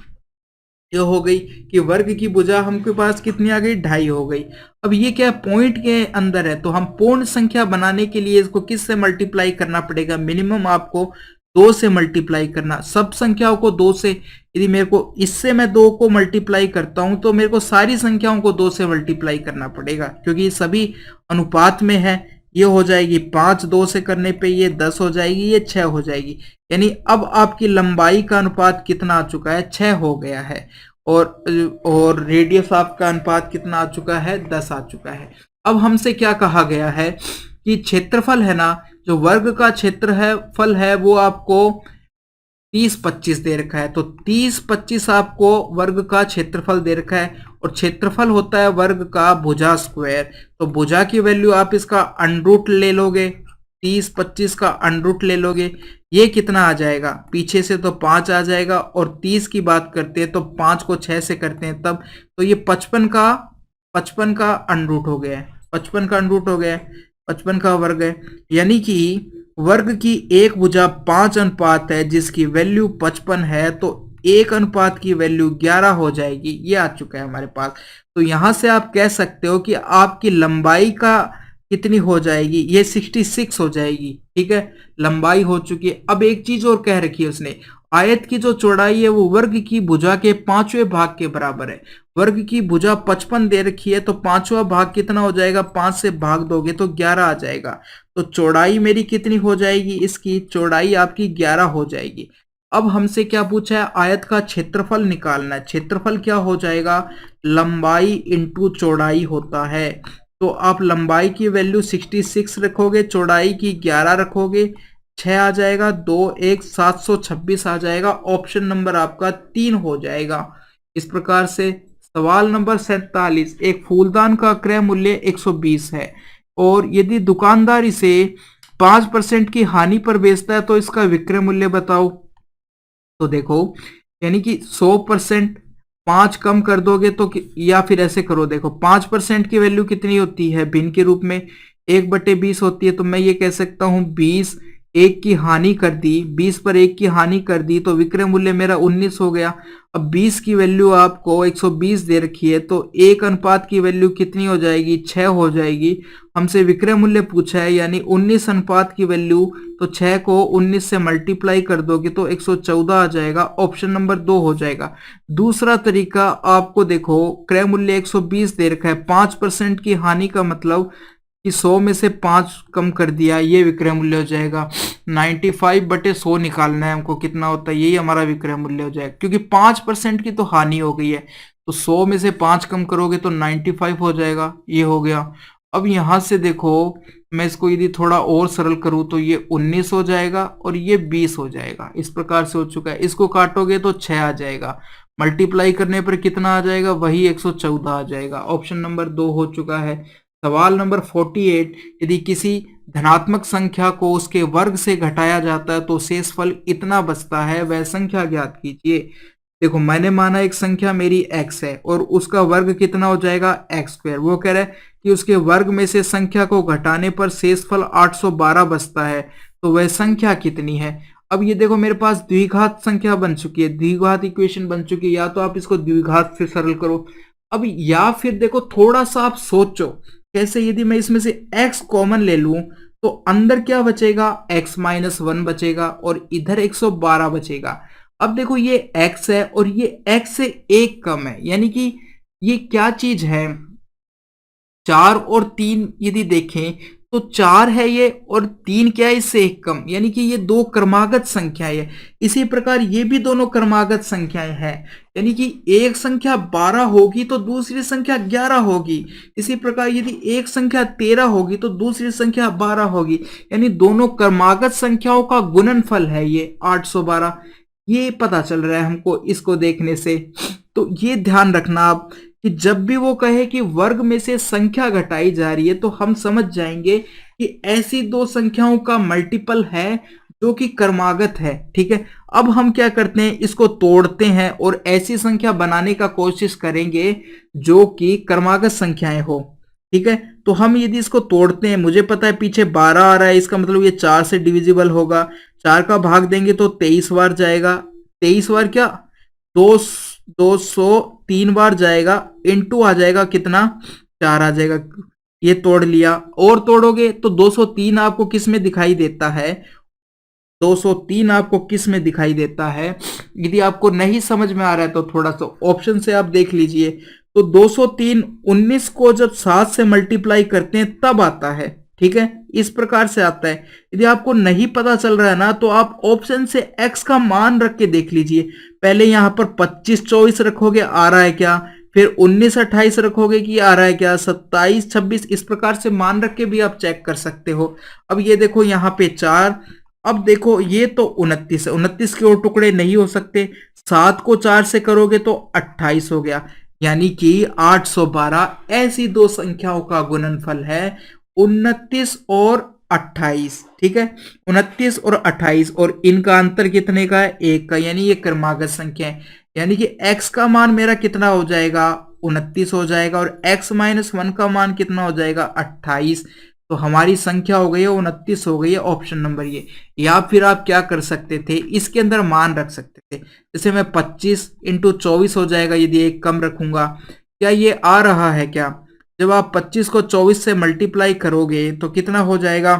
ये हो गई कि वर्ग की भुजा हमके पास कितनी आ गई, 2.5 हो गई। अब ये क्या पॉइंट के अंदर है, तो हम पूर्ण संख्या बनाने के लिए इसको किस से मल्टीप्लाई करना पड़ेगा, मिनिमम आपको 2 से मल्टीप्लाई करना, सब संख्याओं को 2 से। यदि मेरे को इससे मैं 2 को मल्टीप्लाई करता हूं तो मेरे को सारी संख्याओं को 2 से मल्टीप्लाई करना पड़ेगा, क्योंकि ये सभी अनुपात में है। ये हो जाएगी 5, 2 से करने पे ये 10 हो जाएगी, ये 6 हो जाएगी। यानी अब आपकी लंबाई का अनुपात कितना आ चुका है, 6 हो गया है। और रेडियस आपका अनुपात कितना आ चुका है, 10 आ चुका है। अब हमसे क्या कहा गया है कि क्षेत्रफल है ना, जो वर्ग का क्षेत्र है फल है वो आपको 30-25 दे रखा है। तो 30-25 आपको वर्ग का क्षेत्रफल दे रखा है, और क्षेत्रफल होता है वर्ग का भुजा स्क्वायर। तो भुजा की वैल्यू आप इसका अंडरूट ले लोगे, 30-25 का अंडरूट ले लोगे, ये कितना आ जाएगा, पीछे से तो 5 आ जाएगा, और 30 की बात करते हैं तो 5 को 6 से करते हैं तब, तो ये 55 का अंडरूट हो गया है, 55 का अंडरूट हो गया है, 55 का वर्ग है। यानी कि वर्ग की एक भुजा 5 अनुपात है जिसकी वैल्यू 55 है, तो 1 अनुपात की वैल्यू 11 हो जाएगी। ये आ चुका है हमारे पास। तो यहां से आप कह सकते हो कि आपकी लंबाई का कितनी हो जाएगी, ये 66 हो जाएगी, ठीक है, लंबाई हो चुकी है। अब एक चीज और कह रखी है उसने, आयत की जो चौड़ाई है वो वर्ग की भुजा के 5वें भाग के बराबर है। वर्ग की भुजा 55 दे रखी है तो 5वां भाग कितना हो जाएगा, 5 से भाग दोगे तो 11 आ जाएगा। तो चौड़ाई मेरी कितनी हो जाएगी, इसकी चौड़ाई आपकी 11 हो जाएगी। अब हमसे क्या पूछा है, आयत का क्षेत्रफल निकालना है। क्षेत्रफल क्या हो जाएगा, लंबाई इंटू चौड़ाई होता है। तो आप लंबाई की वैल्यू 66 रखोगे, चौड़ाई की 11 रखोगे, 6 आ जाएगा, 2 1 726 आ जाएगा। ऑप्शन नंबर आपका 3 हो जाएगा। इस प्रकार से सवाल नंबर 47, एक फूलदान का क्रय मूल्य 120 है और यदि दुकानदार इसे 5% की हानि पर बेचता है तो इसका विक्रय मूल्य बताओ। तो देखो, यानी कि 100% 5 कम कर दोगे तो या फिर ऐसे करो, देखो 5% की वैल्यू कितनी होती है भिन्न के रूप में, 1/20 होती है। तो मैं ये कह सकता हूं 20 1 की हानि कर दी, 20 पर 1 की हानि कर दी तो विक्रय मूल्य मेरा 19 हो गया। अब 20 की वैल्यू आपको 120 दे रखी है तो 1 अनुपात की वैल्यू कितनी हो जाएगी, 6 हो जाएगी। हमसे विक्रय मूल्य पूछा है यानी 19 अनुपात की वैल्यू, तो 6 को 19 से मल्टीप्लाई कर दोगे तो 114 आ जाएगा। ऑप्शन नंबर 2 हो जाएगा। दूसरा तरीका आपको देखो, क्रय मूल्य 120 दे रखा है, 5% की हानि का मतलब कि 100 में से 5 कम कर दिया, ये विक्रय मूल्य हो जाएगा। 95/100 निकालना है हमको, कितना होता है, यही हमारा विक्रय मूल्य हो जाएगा। क्योंकि 5% की तो हानि हो गई है तो 100 में से 5 कम करोगे तो 95 हो जाएगा, ये हो गया। अब यहां से देखो, मैं इसको यदि थोड़ा और सरल करूं तो ये 19 हो जाएगा और ये 20 हो जाएगा। इस प्रकार से हो चुका है। इसको काटोगे तो 6 आ जाएगा, मल्टीप्लाई करने पर कितना आ जाएगा, वही 114 आ जाएगा। ऑप्शन नंबर 2 हो चुका है। सवाल नंबर 48, यदि किसी धनात्मक संख्या को उसके वर्ग से घटाया जाता है तो शेषफल इतना बचता है, वह संख्या ज्ञात कीजिए। देखो, मैंने माना एक संख्या मेरी x है और उसका वर्ग कितना हो जाएगा, x²। वो कह रहा है कि उसके वर्ग में से संख्या को घटाने पर शेषफल 812 बचता है, तो वह संख्या कितनी है। अब ये देखो, मेरे पास द्विघात संख्या बन चुकी है, द्विघात इक्वेशन बन चुकी है। या तो आप इसको द्विघात से सरल करो, अब या फिर देखो थोड़ा सा आप सोचो कैसे। यदि मैं इसमें से x कॉमन ले लूं तो अंदर क्या बचेगा, x-1 बचेगा और इधर 112 बचेगा। अब देखो, ये x है और ये x से 1 कम है, यानी कि ये क्या चीज है, 4 और 3 यदि देखें तो 4 है ये और 3 क्या है, इससे 1 कम, यानी कि ये दो क्रमागत संख्याएं है। इसी प्रकार ये भी दोनों क्रमागत संख्याएं हैं, यानी कि एक संख्या 12 होगी तो दूसरी संख्या 11 होगी। इसी प्रकार यदि एक संख्या 13 होगी तो दूसरी संख्या 12 होगी, यानी दोनों क्रमागत संख्याओं का गुणनफल है ये 812। ये पता चल रहा है हमको इसको देखने से। तो ये ध्यान रखना आप कि जब भी वो कहे कि वर्ग में से संख्या घटाई जा रही है तो हम समझ जाएंगे कि ऐसी दो संख्याओं का मल्टीपल है जो कि क्रमागत है। ठीक है, अब हम क्या करते हैं, इसको तोड़ते हैं और ऐसी संख्या बनाने का कोशिश करेंगे जो कि क्रमागत संख्याएं हो। ठीक है, तो हम यदि इसको तोड़ते हैं, मुझे पता है पीछे 12 आ रहा है, इसका मतलब ये 4 से डिविजिबल होगा। 4 का भाग देंगे तो 23 बार जाएगा, 23 बार क्या, 203 बार जाएगा, इनटू आ जाएगा कितना, 4 आ जाएगा। ये तोड़ लिया, और तोड़ोगे तो 203 आपको किस में दिखाई देता है, 203 आपको किस में दिखाई देता है। यदि आपको नहीं समझ में आ रहा है तो थोड़ा सा ऑप्शन से आप देख लीजिए। तो 203 19 को जब 7 से मल्टीप्लाई करते हैं तब आता है। ठीक है, इस प्रकार से आता है। यदि आपको नहीं पता चल रहा है ना तो आप ऑप्शन से x का मान रख के देख लीजिए। पहले यहां पर 25 24 रखोगे, आ रहा है क्या, फिर 19 28 रखोगे कि आ रहा है क्या, 27 26, इस प्रकार से मान रख के भी आप चेक कर सकते हो। अब ये देखो यहाँ पे 4, अब देखो ये तो 29 है, 29 के और टुकड़े नहीं हो सकते, 7 को 4 से करोगे तो 28 हो गया, यानी कि 812 ऐसी दो संख्याओं का गुणनफल है 29 और 28। ठीक है, 29 और 28, और इनका अंतर कितने का है, 1 का, यानी ये क्रमागत संख्या है। यानी कि x का मान मेरा कितना हो जाएगा, 29 हो जाएगा, और x-1 का मान कितना हो जाएगा, 28। तो हमारी संख्या हो गई है 29 हो गई है, ऑप्शन नंबर ये। या फिर आप क्या कर सकते थे, इसके अंदर मान रख सकते थे, जैसे मैं 25 इंटू 24 हो जाएगा, यदि एक कम रखूंगा, क्या ये आ रहा है क्या, जब आप 25 को 24 से मल्टीप्लाई करोगे तो कितना हो जाएगा,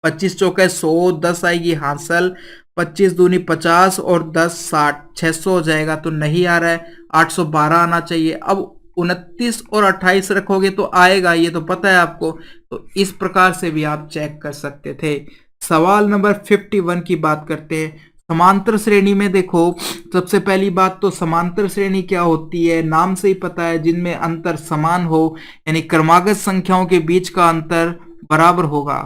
25 चौके 100, 10 आएगी हासिल, 25 दूनी 50 और 10 60, 600 हो जाएगा। तो नहीं आ रहा है, 812 आना चाहिए। अब 29 और 28 रखोगे तो आएगा, ये तो पता है आपको। तो इस प्रकार से भी आप चेक कर सकते थे। सवाल नंबर 51 की बात करते हैं। समांतर श्रेणी में देखो, सबसे पहली बात तो समांतर श्रेणी क्या होती है, नाम से ही पता है, जिनमें अंतर समान हो, यानी क्रमागत संख्याओं के बीच का अंतर बराबर होगा।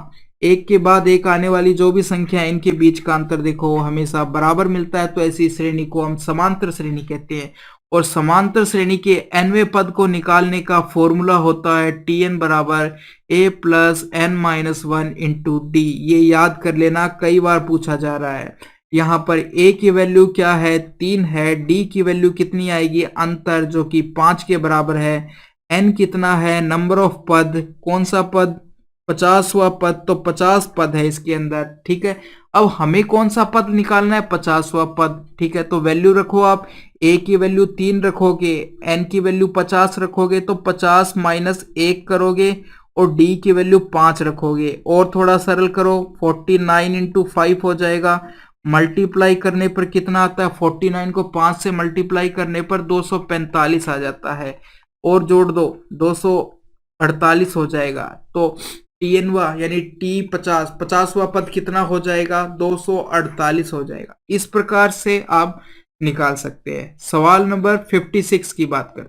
एक के बाद एक आने वाली जो भी संख्या है इनके बीच का अंतर देखो हमेशा बराबर मिलता है, तो ऐसी श्रेणी को हम समांतर श्रेणी कहते हैं। और समांतर श्रेणी के nवें पद को निकालने का फॉर्मूला होता है tn बराबर a plus n minus one into D. ये याद कर लेना, कई बार पूछा जा रहा है। यहाँ पर a की वैल्यू क्या है 3 है, d की वैल्यू कितनी आएगी अंतर जो कि 5 के बराबर है, n कितना है नंबर ऑफ पद, कौन सा पद 50वां पद, तो 50 पद है इसके अंदर। ठीक है, अब हमें कौन सा पद निकालना है 50वां पद। ठीक है, तो वैल्यू रखो आप, a की वैल्यू 3 रखोगे, n की वैल्यू 50 रखोगे तो 50 माइनस 1 करोगे और d की वैल्यू 5 रखोगे और थोड़ा सरल करो 49 इंटू 5 हो जाएगा। मल्टीप्लाई करने पर कितना आता है 49 को 5 से मल्टीप्लाई करने पर 245 आ जाता है और जोड़ दो 248 हो जाएगा। तो tnवा यानी t50वां पद कितना हो जाएगा 248 हो जाएगा। इस प्रकार से आप निकाल सकते हैं। सवाल नंबर 56 की बात करें।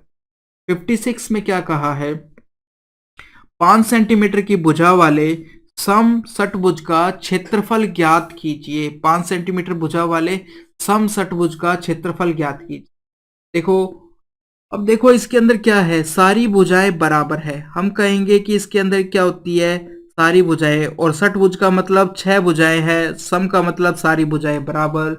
56 में क्या कहा है, 5 सेंटीमीटर की भुजा वाले सम षटभुज का क्षेत्रफल ज्ञात कीजिए। 5 सेंटीमीटर भुजा वाले सम षटभुज का क्षेत्रफल ज्ञात कीजिए। देखो, अब देखो इसके अंदर क्या है, सारी भुजाएं बराबर है। हम कहेंगे कि इसके अंदर क्या होती है सारी भुजाएं, और षटभुज का मतलब 6 भुजाएं है, सम का मतलब सारी भुजाएं बराबर।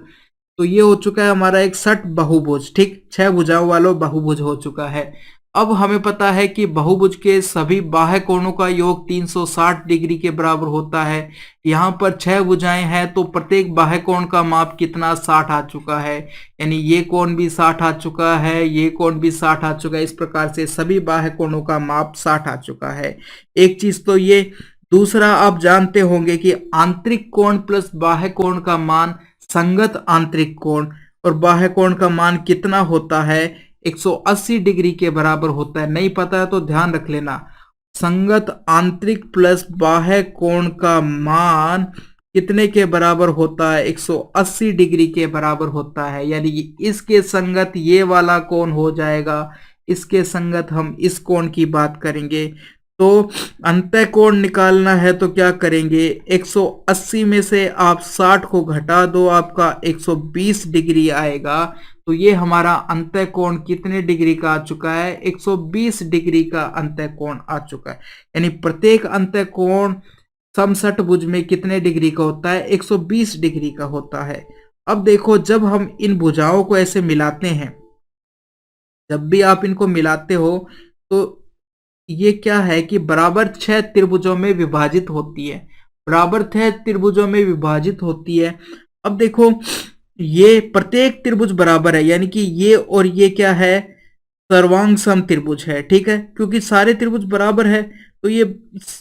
तो ये हो चुका है हमारा एक षट बहुभुज। ठीक, 6 भुजाओं वाला बहुभुज हो चुका है। अब हमें पता है कि बहुभुज के सभी बाह्य कोणों का योग 360 डिग्री के बराबर होता है। यहाँ पर 6 भुजाएं हैं तो प्रत्येक बाह्य कोण का माप कितना 60 आ चुका है, यानी ये कोण भी 60 आ चुका है, ये कोण भी 60 आ चुका है। इस प्रकार से सभी बाह्य कोणों का माप 60 आ चुका है। एक चीज तो ये, दूसरा आप जानते होंगे कि आंतरिक कोण प्लस बाह्य कोण का मान संगत आंतरिक कोण और बाह्य कोण का मान कितना होता है 180 डिग्री के बराबर होता है। नहीं पता है तो ध्यान रख लेना, संगत आंतरिक प्लस बाह्य कोण का मान कितने के बराबर होता है 180 डिग्री के बराबर होता है। यानी कि इसके संगत ये वाला कोण हो जाएगा, इसके संगत हम इस कोण की बात करेंगे। तो अंतः कोण निकालना है तो क्या करेंगे, 180 में से आप 60 को घटा दो, आपका 120 डिग्री आएगा। तो ये हमारा अंतः कोण कितने डिग्री का आ चुका है 120 डिग्री का अंतः कोण आ चुका है। यानी प्रत्येक अंतः कोण समषटभुज में कितने डिग्री का होता है 120 डिग्री का होता है। अब देखो, जब हम इन भुजाओं को ऐसे मिलाते हैं, जब भी आप इनको मिलाते हो तो ये क्या है कि बराबर 6 त्रिभुजों में विभाजित होती है, बराबर 6 त्रिभुजों में विभाजित होती है। अब देखो, ये प्रत्येक त्रिभुज बराबर है, यानी कि ये और ये क्या है सर्वांग सम त्रिभुज है। ठीक है, क्योंकि सारे त्रिभुज बराबर है तो ये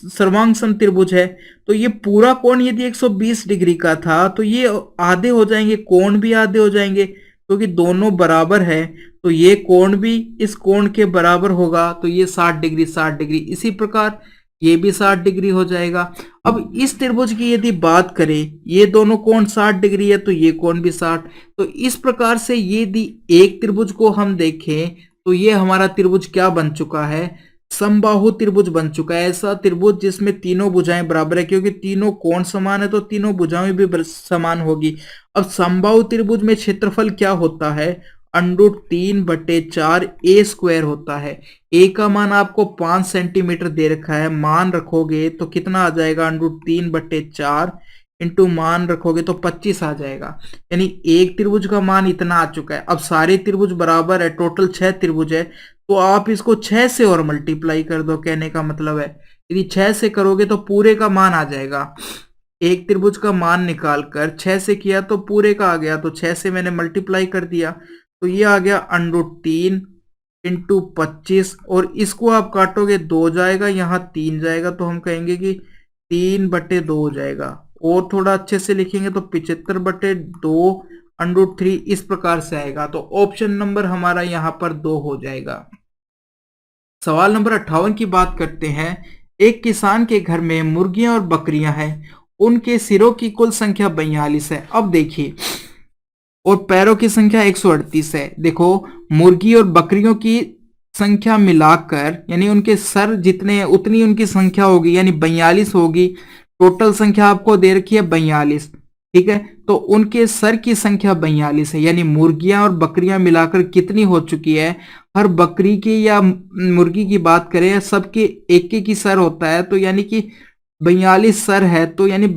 सर्वांग सम त्रिभुज है। तो ये पूरा कोण यदि 120 डिग्री का था तो ये आधे हो जाएंगे, कोण भी आधे हो जाएंगे, क्योंकि दोनों बराबर है। तो ये कोण भी इस कोण के बराबर होगा, तो ये 60 डिग्री 60 डिग्री, इसी प्रकार ये भी 60 डिग्री हो जाएगा। अब इस त्रिभुज की यदि बात करें, ये दोनों कोण 60 डिग्री है तो ये कोण भी 60। तो इस प्रकार से यदि एक त्रिभुज को हम देखें तो ये हमारा त्रिभुज क्या बन चुका है, समबाहु त्रिभुज बन चुका है। ऐसा त्रिभुज जिसमें तीनों भुजाएं बराबर है, क्योंकि तीनों कोण समान है तो तीनों भुजाएं भी समान होगी। अब समबाहु त्रिभुज में क्षेत्रफल क्या होता है, √3/4 a स्क्वायर होता है। a का मान आपको 5 सेंटीमीटर दे रखा है, मान रखोगे तो कितना आ जाएगा √3/4 इंटू मान रखोगे तो 25 आ जाएगा। यानी एक त्रिभुज का मान इतना आ चुका है। अब सारे त्रिभुज बराबर है, टोटल 6 त्रिभुज है, तो आप इसको 6 से और मल्टीप्लाई कर दो। कहने का मतलब है यदि 6 से करोगे तो पूरे का मान आ जाएगा। एक त्रिभुज का मान निकाल कर 6 से किया तो पूरे का आ गया, तो 6 से मैंने मल्टीप्लाई कर दिया तो ये आ गया √3 इंटू 25, और इसको आप काटोगे 2 जाएगा, यहाँ 3 जाएगा, तो हम कहेंगे कि 3/2 हो जाएगा। और थोड़ा अच्छे से लिखेंगे तो 75/2 √3 इस प्रकार से आएगा। तो ऑप्शन नंबर हमारा यहाँ पर 2 हो जाएगा। सवाल नंबर 58 की बात करते हैं। एक किसान के घर में मुर्गियां और बकरियां हैं, उनके सिरों की कुल संख्या 42 है। अब देखिए, और पैरों की संख्या 138 है। देखो, मुर्गी और बकरियों की संख्या मिलाकर यानी उनके सर जितने हैं उतनी उनकी संख्या होगी, यानी 42 होगी। टोटल संख्या आपको दे रखी है 42, ठीक है। तो उनके सर की संख्या 42 है, यानी मुर्गियां और बकरियां मिलाकर कितनी हो चुकी है। हर बकरी की या मुर्गी की बात करें, सबके एक एक ही सर होता है, तो यानी कि 42 सर है, तो यानी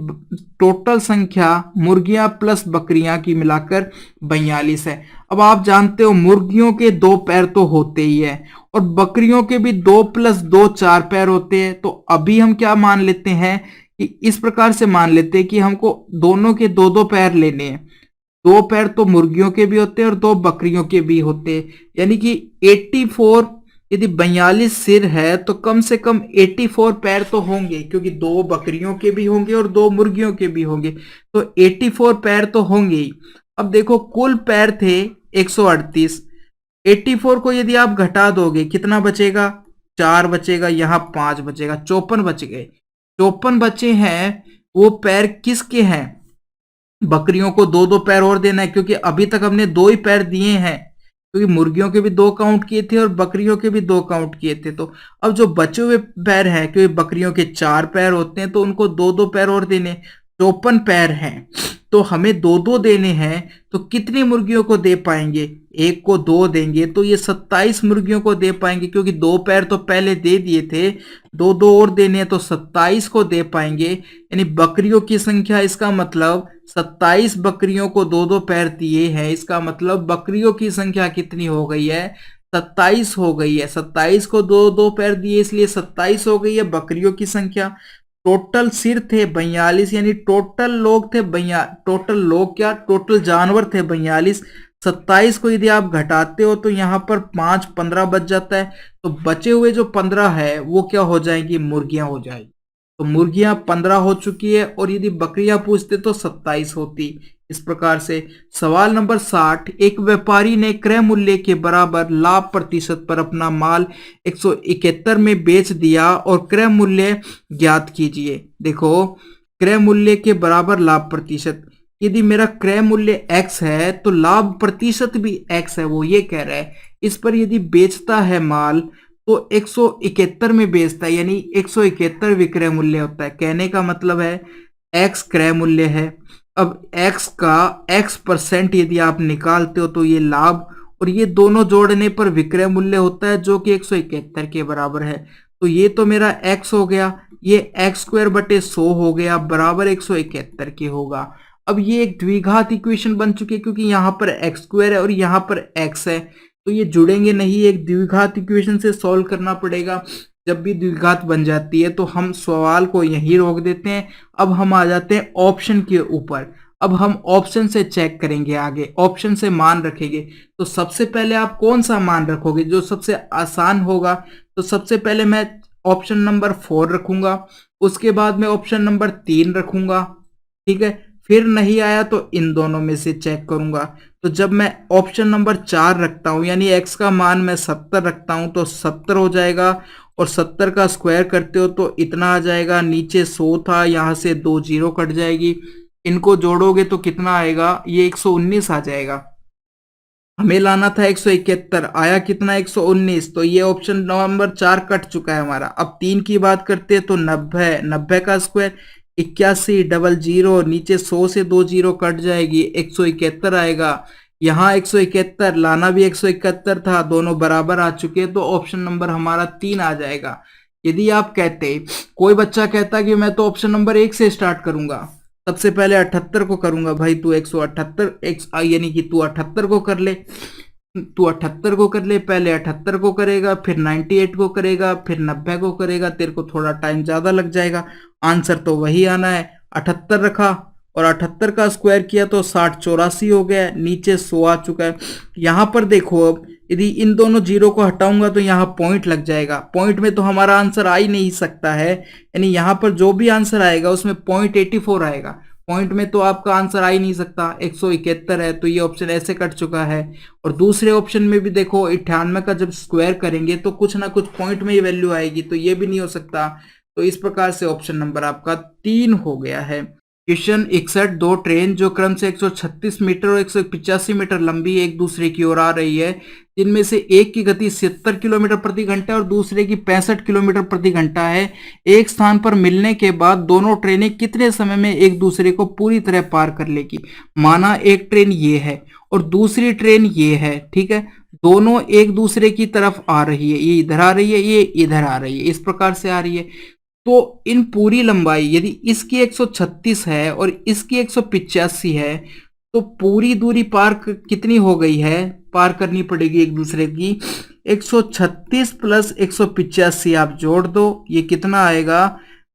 टोटल संख्या मुर्गियां प्लस बकरियां की मिलाकर 42 है। अब आप जानते हो मुर्गियों के 2 पैर तो होते ही है, और बकरियों के भी 2 + 2 4 पैर होते हैं। तो अभी हम क्या मान लेते हैं कि इस प्रकार से मान लेते हैं कि हमको दोनों के 2-2 पैर लेने हैं। 2 पैर तो मुर्गियों के भी होते हैं और 2 बकरियों के भी होते हैं, यानी कि 84। यदि 42 सिर है तो कम से कम 84 पैर तो होंगे, क्योंकि 2 बकरियों के भी होंगे और 2 मुर्गियों के भी होंगे, तो 84 पैर तो होंगे ही। अब देखो कुल पैर थे 138, 84 को यदि आप घटा दोगे कितना बचेगा, 4 बचेगा, यहाँ 5 बचेगा, 54 बच गए। 54 बचे हैं, वो पैर किसके हैं, बकरियों को 2-2 पैर और देना है, क्योंकि अभी तक हमने 2 ही पैर दिए हैं, क्योंकि मुर्गियों के भी 2 काउंट किए थे और बकरियों के भी 2 काउंट किए थे। तो अब जो बचे हुए पैर हैं, क्योंकि बकरियों के 4 पैर होते हैं, तो उनको 2-2 पैर और देने, 54 पैर हैं, तो हमें 2-2 देने हैं। तो कितनी मुर्गियों को दे पाएंगे, एक को 2 देंगे तो ये 27 मुर्गियों को दे पाएंगे, क्योंकि 2 पैर तो पहले दे दिए थे, 2-2 और देने हैं तो 27 को दे पाएंगे। यानी बकरियों की संख्या, इसका मतलब 27 बकरियों को 2-2 पैर दिए हैं, इसका मतलब बकरियों की संख्या कितनी हो गई है, 27 हो गई है। 27 को 2-2 पैर दिए इसलिए 27 हो गई है बकरियों की संख्या। टोटल सिर थे 42, यानी टोटल लोग थे टोटल लोग क्या, टोटल जानवर थे 42। 27 को यदि आप घटाते हो तो यहाँ पर 5 15 बच जाता है, तो बचे हुए जो 15 है वो क्या हो जाएंगी, मुर्गियां हो जाएगी। तो मुर्गियां 15 हो चुकी है, और यदि बकरियां पूछते तो 27 होती। इस प्रकार से सवाल नंबर 60, एक व्यापारी ने क्रय मूल्य के बराबर लाभ प्रतिशत पर अपना माल 171 में बेच दिया और क्रय मूल्य ज्ञात कीजिए। देखो, क्रय मूल्य के बराबर लाभ प्रतिशत, यदि मेरा क्रय मूल्य x है तो लाभ प्रतिशत भी x है, वो ये कह रहा है। इस पर यदि बेचता है माल तो 171 में बेचता है, यानी 171 विक्रय मूल्य होता है। कहने का मतलब है x क्रय मूल्य है। अब x का x% यदि आप निकालते हो तो ये लाभ, और ये दोनों जोड़ने पर विक्रय मूल्य होता है जो कि 171 के बराबर है। तो ये तो मेरा x हो गया, ये x²/100 हो गया, बराबर 171 के होगा। अब ये एक द्विघात इक्वेशन बन चुकी है, क्योंकि यहाँ पर x² है और यहाँ पर x है, तो ये जुड़ेंगे नहीं, एक द्विघात इक्वेशन से सॉल्व करना पड़ेगा। जब भी द्विघात बन जाती है तो हम सवाल को यहीं रोक देते हैं। अब हम आ जाते हैं ऑप्शन के ऊपर। अब हम ऑप्शन से चेक करेंगे, आगे ऑप्शन से मान रखेंगे। तो सबसे पहले आप कौन सा मान रखोगे, जो सबसे आसान होगा। तो सबसे पहले मैं ऑप्शन नंबर 4 रखूंगा, उसके बाद में ऑप्शन नंबर 3 रखूंगा, ठीक है। फिर नहीं आया तो इन दोनों में से चेक करूंगा। तो जब मैं ऑप्शन नंबर 4 रखता हूं, यानी x का मान मैं 70 रखता हूं, तो 70 हो जाएगा, और 70 का स्क्वायर करते हो तो इतना आ जाएगा। नीचे 100 था, यहां से 2 जीरो कट जाएगी, इनको जोड़ोगे तो कितना आएगा, ये 119 आ जाएगा। हमें लाना था 171, आया कितना, 119। तो ये ऑप्शन नंबर 4 कट चुका है हमारा। अब 3 की बात करते हैं तो 90, 90 का स्क्वायर 81, डबल जीरो, नीचे 100 से 2 जीरो कट जाएगी, 171 आएगा। यहाँ 171, लाना भी 171 था, दोनों बराबर आ चुके, तो ऑप्शन नंबर हमारा 3 आ जाएगा। यदि आप कहते, कोई बच्चा कहता कि मैं तो ऑप्शन नंबर 1 से स्टार्ट करूंगा, सबसे पहले 78 को करूंगा, भाई तू 178 यानी कि तू 78 को कर ले, तू 78 को कर ले, पहले 78 को करेगा, फिर 98 को करेगा, फिर 90 को करेगा, तेरे को थोड़ा टाइम ज्यादा लग जाएगा। आंसर तो वही आना है, 78 रखा और 78 का स्क्वायर किया तो 60 84 हो गया, नीचे 100 आ चुका है। यहाँ पर देखो, अब यदि इन दोनों जीरो को हटाऊंगा तो यहाँ पॉइंट लग जाएगा, पॉइंट में तो हमारा आंसर आ ही नहीं सकता है, यानी यहाँ पर जो भी आंसर आएगा उसमें .84 आएगा, पॉइंट में तो आपका आंसर आ ही नहीं सकता। 171 है, तो ये ऑप्शन ऐसे कट चुका है। और दूसरे ऑप्शन में भी देखो, 98 का जब स्क्वायर करेंगे तो कुछ ना कुछ पॉइंट में ही वैल्यू आएगी, तो ये भी नहीं हो सकता। तो इस प्रकार से ऑप्शन नंबर आपका 3 हो गया है। क्वेश्चन 61 दो ट्रेन जो क्रम से 136 मीटर और 185 मीटर लंबी एक दूसरे की ओर आ रही है, जिनमें से एक की गति 70 किलोमीटर प्रति घंटा और दूसरे की 65 किलोमीटर प्रति घंटा है। एक स्थान पर मिलने के बाद दोनों ट्रेनें कितने समय में एक दूसरे को पूरी तरह पार कर लेगी। माना एक ट्रेन ये है और दूसरी ट्रेन ये है, ठीक है, दोनों एक दूसरे की तरफ आ रही है, ये इधर आ रही है, ये इधर आ रही है, इस प्रकार से आ रही है। तो इन पूरी लंबाई यदि इसकी 136 है और इसकी 185 है, तो पूरी दूरी कितनी हो गई है, पार करनी पड़ेगी एक दूसरे की। 136 प्लस 185 आप जोड़ दो, ये कितना आएगा,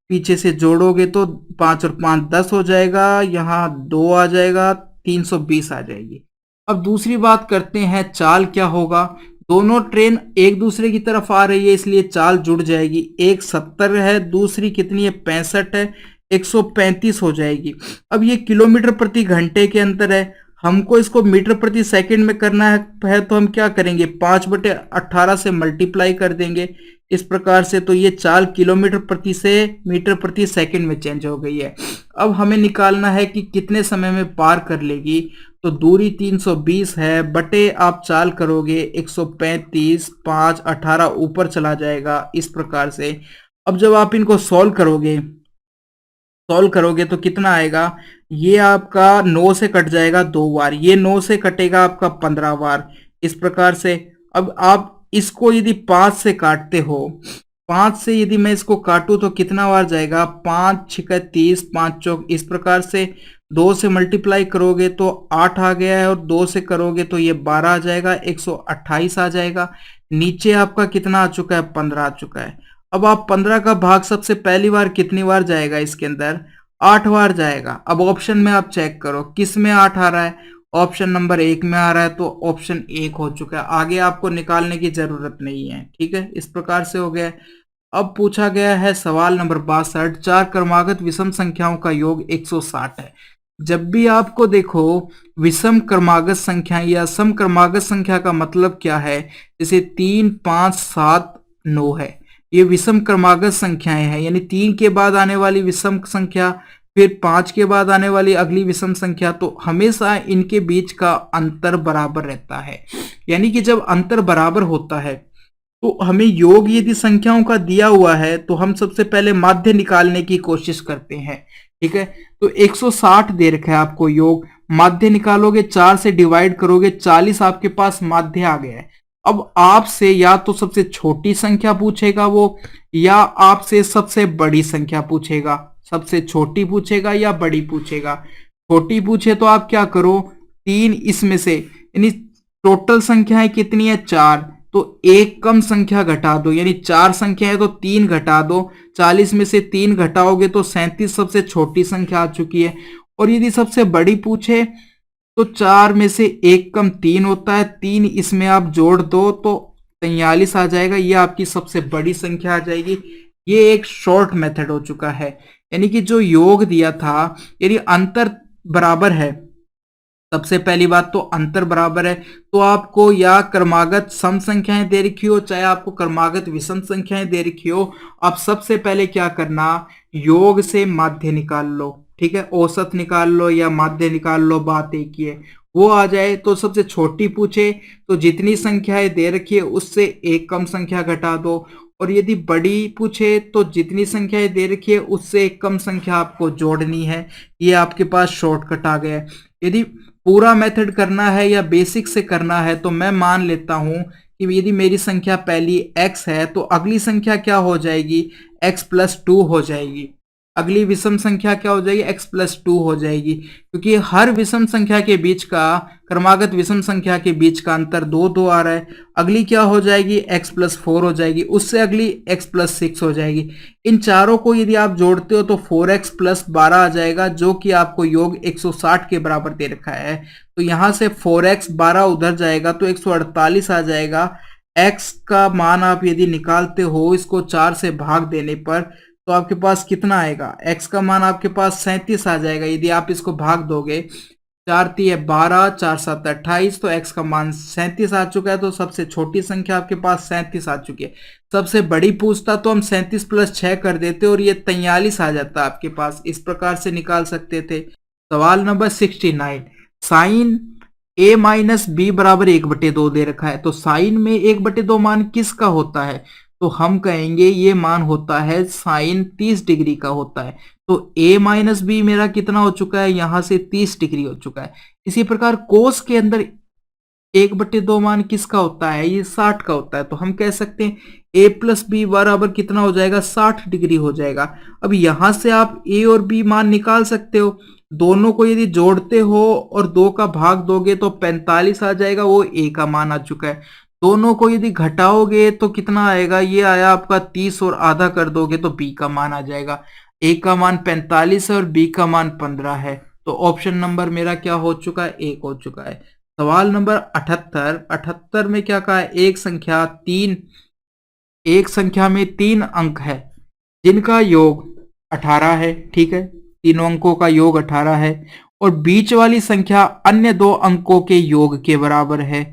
पीछे से जोड़ोगे तो 5 और 5 10 हो जाएगा, यहाँ 2 आ जाएगा, 320 आ जाएगी। अब दूसरी बात करते हैं, चाल क्या होगा। दोनों ट्रेन एक दूसरे की तरफ आ रही है, इसलिए चाल जुड़ जाएगी। एक 70 है, दूसरी कितनी है, 65 है, 135 हो जाएगी। अब ये किलोमीटर प्रति घंटे के अंतर है, हमको इसको मीटर प्रति सेकंड में करना है तो हम क्या करेंगे, 5/18 से मल्टीप्लाई कर देंगे इस प्रकार से। तो ये चाल किलोमीटर प्रति से मीटर प्रति सेकंड में चेंज हो गई है। अब हमें निकालना है कि कितने समय में पार कर लेगी। तो दूरी 320 है, बटे आप चाल करोगे 135, 5, 18 ऊपर चला जाएगा इस प्रकार से। अब जब आप इनको सॉल्व करोगे तो कितना आएगा, ये आपका 9 से कट जाएगा 2 बार, ये 9 से कटेगा आपका 15 बार इस प्रकार से। अब आप इसको यदि 5 से काटते हो, 5 से यदि मैं इसको काटूं तो कितना बार जाएगा, 5 6 30, 5 चौक इस प्रकार से। 2 से मल्टीप्लाई करोगे तो 8 आ गया है और 2 से करोगे तो ये 12 आ जाएगा, 128 आ जाएगा। नीचे आपका कितना आ चुका है, 15 आ चुका है। अब आप 15 का भाग सबसे पहली बार कितनी बार जाएगा, इसके अंदर 8 बार जाएगा। अब ऑप्शन में आप चेक करो किस में 8 आ रहा है, ऑप्शन नंबर 1 में आ रहा है, तो ऑप्शन 1 हो चुका है, आगे आपको निकालने की जरूरत नहीं है। ठीक है, इस प्रकार से हो गया। अब पूछा गया है सवाल नंबर 62, चार क्रमागत विषम संख्याओं का योग 160 है। जब भी आपको देखो विषम क्रमागत संख्या या सम क्रमागत संख्या का मतलब क्या है, जैसे 3 5 7 9 है, ये विषम क्रमागत संख्याएं हैं, यानी 3 के बाद आने वाली विषम संख्या, फिर 5 के बाद आने वाली अगली विषम संख्या, तो हमेशा इनके बीच का अंतर बराबर रहता है। यानी कि जब अंतर बराबर होता है तो हमें योग यदि संख्याओं का दिया हुआ है तो हम सबसे पहले माध्य निकालने की कोशिश करते हैं। ठीक है, तो 160 दे रखा है आपको योग, माध्य निकालोगे, 4 से डिवाइड करोगे, 40 आपके पास माध्य आ गया है। अब आपसे या तो सबसे छोटी संख्या पूछेगा वो, या आपसे सबसे बड़ी संख्या पूछेगा। सबसे छोटी पूछेगा या बड़ी पूछेगा। छोटी पूछे तो आप क्या करो, 3 इसमें से, यानी टोटल संख्याएं कितनी है, 4, तो एक कम संख्या घटा दो, यानी 4 संख्या है तो 3 घटा दो, 40 में से 3 घटाओगे तो 37 सबसे छोटी संख्या आ चुकी है। और यदि सबसे बड़ी पूछे तो 4 में से 1 कम 3 होता है, 3 इसमें आप जोड़ दो तो 43 आ जाएगा, ये आपकी सबसे बड़ी संख्या आ जाएगी। ये एक शॉर्ट मेथड हो चुका है, यानी कि जो योग दिया था, यदि अंतर बराबर है, सबसे पहली बात तो अंतर बराबर है, तो आपको या क्रमागत सम संख्याएं दे रखी हो, चाहे आपको क्रमागत विषम संख्याएं दे रखी हो, आप सबसे पहले क्या करना, योग से माध्य निकाल लो। ठीक है, औसत निकाल लो या माध्य निकाल लो, बात एक ही है। वो आ जाए तो सबसे छोटी पूछे तो जितनी संख्याएं दे रखी है उससे एक कम संख्या घटा दो, और यदि बड़ी पूछे तो जितनी संख्याएं दे रखी है उससे एक कम संख्या आपको जोड़नी है। ये आपके पास शॉर्टकट आ गया। यदि पूरा मेथड करना है या बेसिक से करना है तो मैं मान लेता हूं कि यदि मेरी संख्या पहली x है तो अगली संख्या क्या हो जाएगी, x+2 हो जाएगी। अगली विषम संख्या क्या हो जाएगी, x+2 हो जाएगी, क्योंकि हर विषम संख्या के बीच का, क्रमागत विषम संख्या के बीच का अंतर 2 2 आ रहा है। अगली क्या हो जाएगी, x+4 हो जाएगी, उससे अगली x+6 हो जाएगी। इन चारों को यदि आप जोड़ते हो तो 4x+12 आ जाएगा, जो कि आपको योग 160 के बराबर दे रखा है। तो यहां से 4x 12 उधर जाएगा तो 148 आ जाएगा। x का मान आप यदि निकालते हो इसको 4 से भाग देने पर, तो आपके पास कितना आएगा, x का मान आपके पास 37 आ जाएगा। यदि आप इसको भाग दोगे 4 तिये 12, 4 7 28, तो x का मान 37 आ चुका है। तो सबसे छोटी संख्या आपके पास 37 आ चुकी है। सबसे बड़ी पूछता तो हम 37 प्लस 6 कर देते और ये 43 आ जाता आपके पास। इस प्रकार से निकाल सकते थे। सवाल number 69, sine a minus B बराबर 1/2 दे रखा है। तो साइन में 1/2 मान किसका होता है? तो हम कहेंगे ये मान होता है साइन 30 डिग्री का होता है। तो a माइनस बी मेरा कितना हो चुका है? यहां से 30 डिग्री हो चुका है। इसी प्रकार कोस के अंदर 1/2 मान किसका होता है? ये 60 का होता है। तो हम कह सकते हैं a प्लस बी बराबर कितना हो जाएगा? 60 डिग्री हो जाएगा। अब यहां से आप a और b मान निकाल सकते हो। दोनों को यदि जोड़ते हो और 2 का भाग दोगे तो 45 आ जाएगा, वो a का मान आ चुका है। दोनों को यदि घटाओगे तो कितना आएगा? ये आया आपका 30 और आधा कर दोगे तो b का मान आ जाएगा। a का मान 45 है और b का मान 15 है। तो ऑप्शन नंबर मेरा क्या हो चुका है? 1 हो चुका है। सवाल नंबर 78 में क्या कहा है? एक संख्या में 3 अंक है जिनका योग 18 है। ठीक है, तीनों अंकों का योग 18 है और बीच वाली संख्या अन्य 2 अंकों के योग के बराबर है।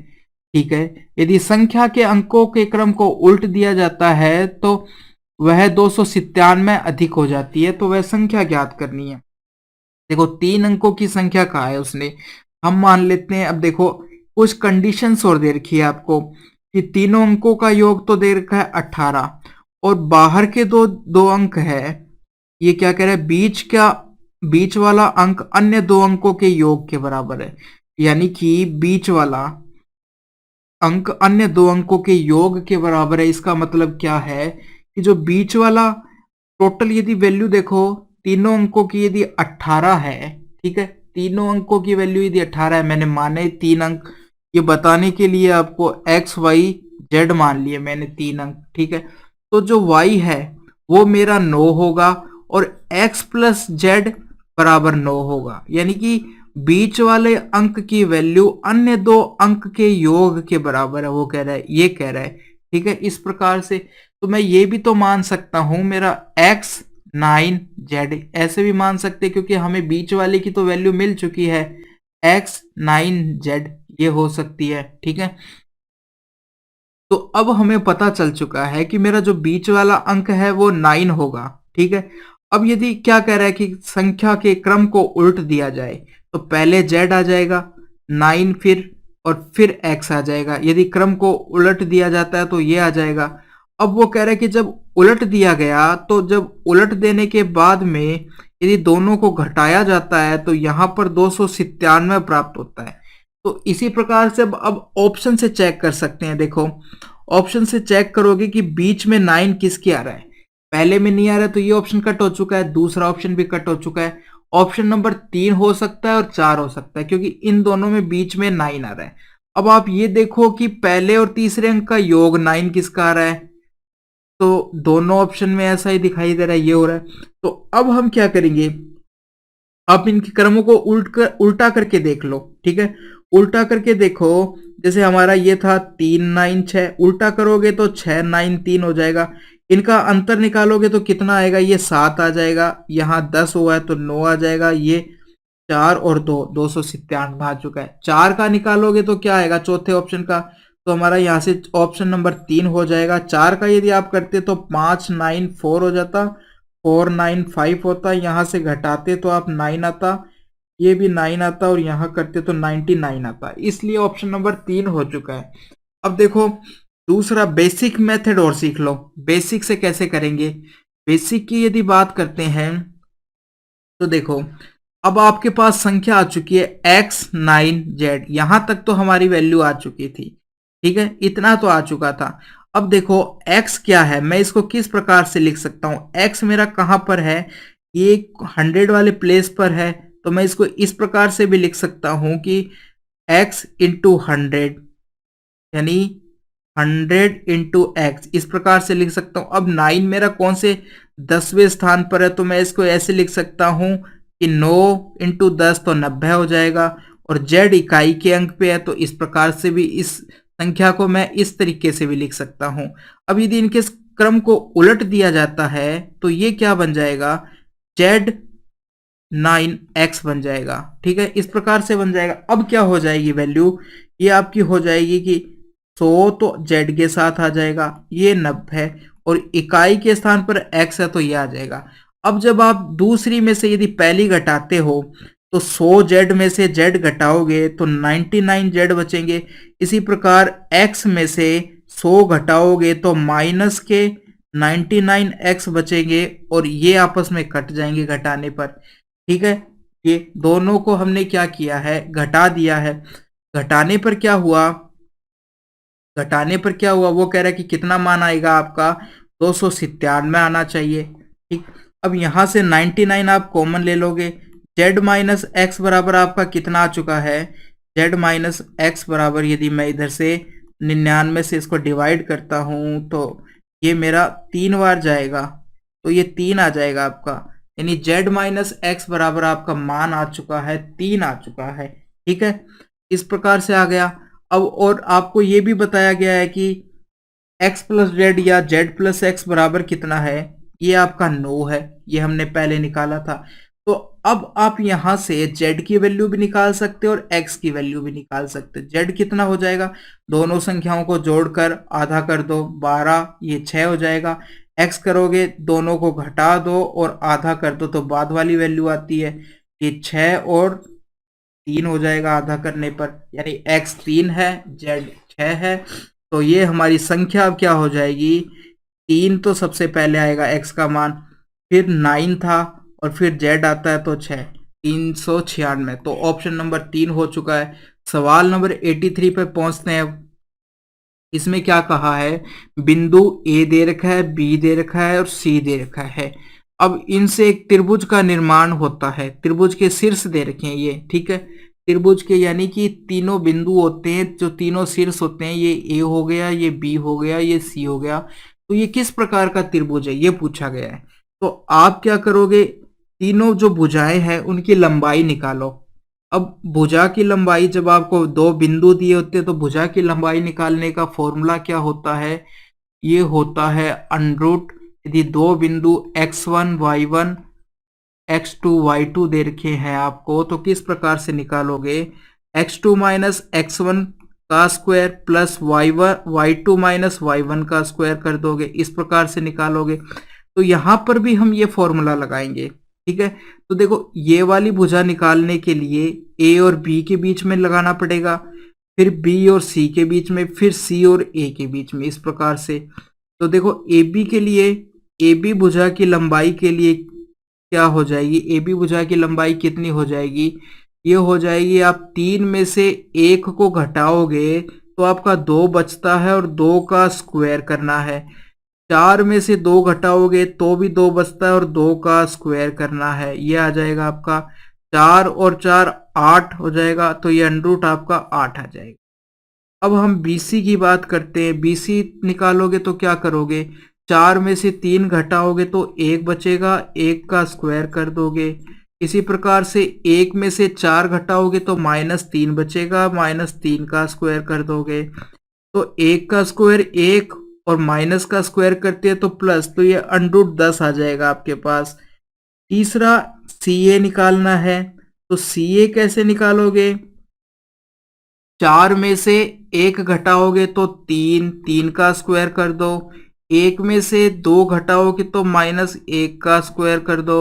ठीक है, यदि संख्या के अंकों के क्रम को उल्ट दिया जाता है तो वह 297 अधिक हो जाती है। तो वह संख्या ज्ञात करनी है। देखो 3 अंकों की संख्या कहा है उसने, हम मान लेते हैं। अब देखो कुछ कंडीशंस और दे रखी है आपको कि तीनों अंकों का योग तो दे रखा है 18 और बाहर के दो अंक है। ये क्या कह रहा है? बीच वाला अंक अन्य 2 अंकों के योग के बराबर है। यानी कि बीच वाला अंक अन्य 2 अंकों के योग के बराबर है। इसका मतलब क्या है कि जो बीच वाला टोटल यदि वैल्यू देखो तीनों अंकों की यदि 18 है, ठीक है, तीनों अंकों की वैल्यू यदि 18 है, मैंने माने 3 अंक, ये बताने के लिए आपको x y z मान लिए मैंने 3 अंक। ठीक है, तो जो y है वो मेरा 9 होगा और x प्लस z बराबर 9 होगा। यानी कि बीच वाले अंक की वैल्यू अन्य 2 अंक के योग के बराबर है। वो कह रहा है, ये कह रहा है। ठीक है, इस प्रकार से तो मैं ये भी तो मान सकता हूं मेरा x 9 z, ऐसे भी मान सकते क्योंकि हमें बीच वाले की तो वैल्यू मिल चुकी है x 9 z, ये हो सकती है। ठीक है, तो अब हमें पता चल चुका है कि मेरा जो बीच वाला अंक है वो 9 होगा। ठीक है, अब यदि क्या कह रहा है कि संख्या के क्रम को उल्ट दिया जाए तो पहले z आ जाएगा 9 फिर x आ जाएगा। यदि क्रम को उलट दिया जाता है तो ये आ जाएगा। अब वो कह रहा है कि जब उलट दिया गया तो जब उलट देने के बाद में यदि दोनों को घटाया जाता है तो यहां पर 297 प्राप्त होता है। तो इसी प्रकार से अब ऑप्शन से चेक कर सकते हैं। देखो ऑप्शन से चेक करोगे कि बीच में 9 किसके आ रहा है। पहले में नहीं आ रहा है तो ये ऑप्शन कट हो चुका है, दूसरा ऑप्शन भी कट हो चुका है। ऑप्शन नंबर 3 हो सकता है और 4 हो सकता है क्योंकि इन दोनों में बीच में 9 आ रहा है। अब आप ये देखो कि पहले और तीसरे अंक का योग 9 किसका आ रहा है, तो दोनों ऑप्शन में ऐसा ही दिखाई दे रहा है, ये हो रहा है। तो अब हम क्या करेंगे, आप इनके क्रमों को उल्टा करके देख लो। ठीक है, उल्टा करके देखो, जैसे हमारा ये था 3 9 6, उल्टा करोगे तो 6 9 3 हो जाएगा। इनका अंतर निकालोगे तो कितना आएगा? ये 7 आ जाएगा। यहाँ 10 हुआ है तो 9 आ जाएगा। ये 4 और 2 297 आ चुका है। 4 का निकालोगे तो क्या आएगा चौथे ऑप्शन का? तो हमारा यहाँ से ऑप्शन नंबर 3 हो जाएगा। 4 का यदि आप करते तो 5 9 4 हो जाता, 4 9 5 होता, यहाँ से घटाते तो आप 9 आता, ये भी 9 आता और यहाँ करते तो 99 आता। इसलिए ऑप्शन नंबर 3 हो चुका है। अब देखो दूसरा बेसिक मेथड और सीख लो। बेसिक से कैसे करेंगे? बेसिक की यदि बात करते हैं तो देखो अब आपके पास संख्या आ चुकी है x 9 z, यहां तक तो हमारी वैल्यू आ चुकी थी। ठीक है, इतना तो आ चुका था। अब देखो x क्या है, मैं इसको किस प्रकार से लिख सकता हूं? x मेरा कहां पर है? ये 100 वाले प्लेस पर है। तो मैं इसको इस प्रकार से भी लिख सकता हूं कि x इंटू 100 यानी 100 इंटू एक्स, इस प्रकार से लिख सकता हूं। अब 9 मेरा कौन से 10वें स्थान पर है तो मैं इसको ऐसे लिख सकता हूं कि 9 इंटू 10 तो 90 हो जाएगा और z इकाई के अंक पे है। तो इस प्रकार से भी इस संख्या को मैं इस तरीके से भी लिख सकता हूं। अब यदि इनके क्रम को उलट दिया जाता है तो ये क्या बन जाएगा? z 9x बन जाएगा। ठीक है, इस प्रकार से बन जाएगा। अब क्या हो जाएगी वैल्यू, ये आपकी हो जाएगी कि 100 तो z के साथ आ जाएगा, ये 90 है, और इकाई के स्थान पर x है तो ये आ जाएगा। अब जब आप दूसरी में से यदि पहली घटाते हो तो 100z में से z घटाओगे तो 99z बचेंगे। इसी प्रकार x में से 100 घटाओगे तो माइनस के 99x बचेंगे, और ये आपस में कट जाएंगे घटाने पर। ठीक है, ये दोनों को हमने क्या किया है, घटा दिया है। घटाने पर क्या हुआ, घटाने पर क्या हुआ, वो कह रहा है कि कितना मान आएगा आपका, 297 आना चाहिए। ठीक, अब यहां से 99 आप कॉमन ले लोगे, z माइनस एक्स बराबर आपका कितना आ चुका है, z माइनस एक्स बराबर, यदि मैं इधर से 99 से इसको डिवाइड करता हूं तो ये मेरा 3 बार जाएगा, तो ये 3 आ जाएगा आपका, यानी z माइनस एक्स बराबर आपका मान आ चुका है 3 आ चुका है। ठीक है, इस प्रकार से आ गया। अब और आपको ये भी बताया गया है कि x प्लस जेड या z प्लस एक्स बराबर कितना है, ये आपका 9 है, ये हमने पहले निकाला था। तो अब आप यहां से z की वैल्यू भी निकाल सकते हो और x की वैल्यू भी निकाल सकते हो। z कितना हो जाएगा, दोनों संख्याओं को जोड़कर आधा कर दो 12, ये 6 हो जाएगा। x करोगे दोनों को घटा दो और आधा कर दो तो बाद वाली वैल्यू आती है, ये 6 और 3 हो जाएगा आधा करने पर, यानी x 3 है, z 6 है। तो ये हमारी संख्या अब क्या हो जाएगी, 3 तो सबसे पहले आएगा x का मान, फिर 9 था, और फिर z आता है तो 6, 396। तो ऑप्शन नंबर 3 हो चुका है। सवाल नंबर 83 पे पहुंचते हैं। इसमें क्या कहा है, बिंदु A दे रखा है, B दे रखा है और C दे रखा है। अब इनसे एक त्रिभुज का निर्माण होता है, त्रिभुज के शीर्ष दे रखे हैं ये। ठीक है, त्रिभुज के यानी कि तीनों बिंदु होते हैं, जो तीनों शीर्ष होते हैं, ये A हो गया, ये B हो गया, ये C हो गया। तो ये किस प्रकार का त्रिभुज है ये पूछा गया है। तो आप क्या करोगे, तीनों जो भुजाएं हैं उनकी लंबाई निकालो। अब भुजा की लंबाई, जब आपको दो बिंदु दिए होते हैं तो भुजा की लंबाई निकालने का फॉर्मूला क्या होता है, ये होता है अंडरूट, यदि दो बिंदु x1 y1 x2 y2 दे रखे हैं आपको तो किस प्रकार से निकालोगे, x2 माइनस x1 का square plus y2 minus y1 का स्क्वायर कर दोगे, इस प्रकार से निकालोगे। तो यहां पर भी हम ये फॉर्मूला लगाएंगे। ठीक है, तो देखो ये वाली भुजा निकालने के लिए a और b के बीच में लगाना पड़ेगा, फिर b और c के बीच में, फिर c और a के बीच में, इस प्रकार से। तो देखो AB के लिए, AB भुजा की लंबाई के लिए क्या हो जाएगी, AB भुजा की लंबाई कितनी हो जाएगी, ये हो जाएगी, आप 3 में से 1 को घटाओगे तो आपका 2 बचता है और 2 का स्क्वायर करना है। 4 में से 2 घटाओगे तो भी 2 बचता है और 2 का स्क्वायर करना है, ये आ जाएगा आपका 4 और 4 8 हो जाएगा, तो ये अंडरूट आपका 8 आ जाएगा। अब हम BC की बात करते हैं। BC निकालोगे तो क्या करोगे, 4 में से 3 घटाओगे तो 1 बचेगा, 1 का स्क्वायर कर दोगे। इसी प्रकार से 1 में से 4 घटाओगे तो -3 बचेगा, -3 का स्क्वायर कर दोगे। तो 1 का स्क्वायर 1 और माइनस का स्क्वायर करते हैं तो प्लस, तो ये अंडरूट 10 आ जाएगा आपके पास। तीसरा CA निकालना है, तो CA कैसे निकालोगे, 4 में से 1 घटाओगे तो 3, 3 का स्क्वायर कर दो। 1 में से 2 घटाओगे तो -1 का स्क्वायर कर दो।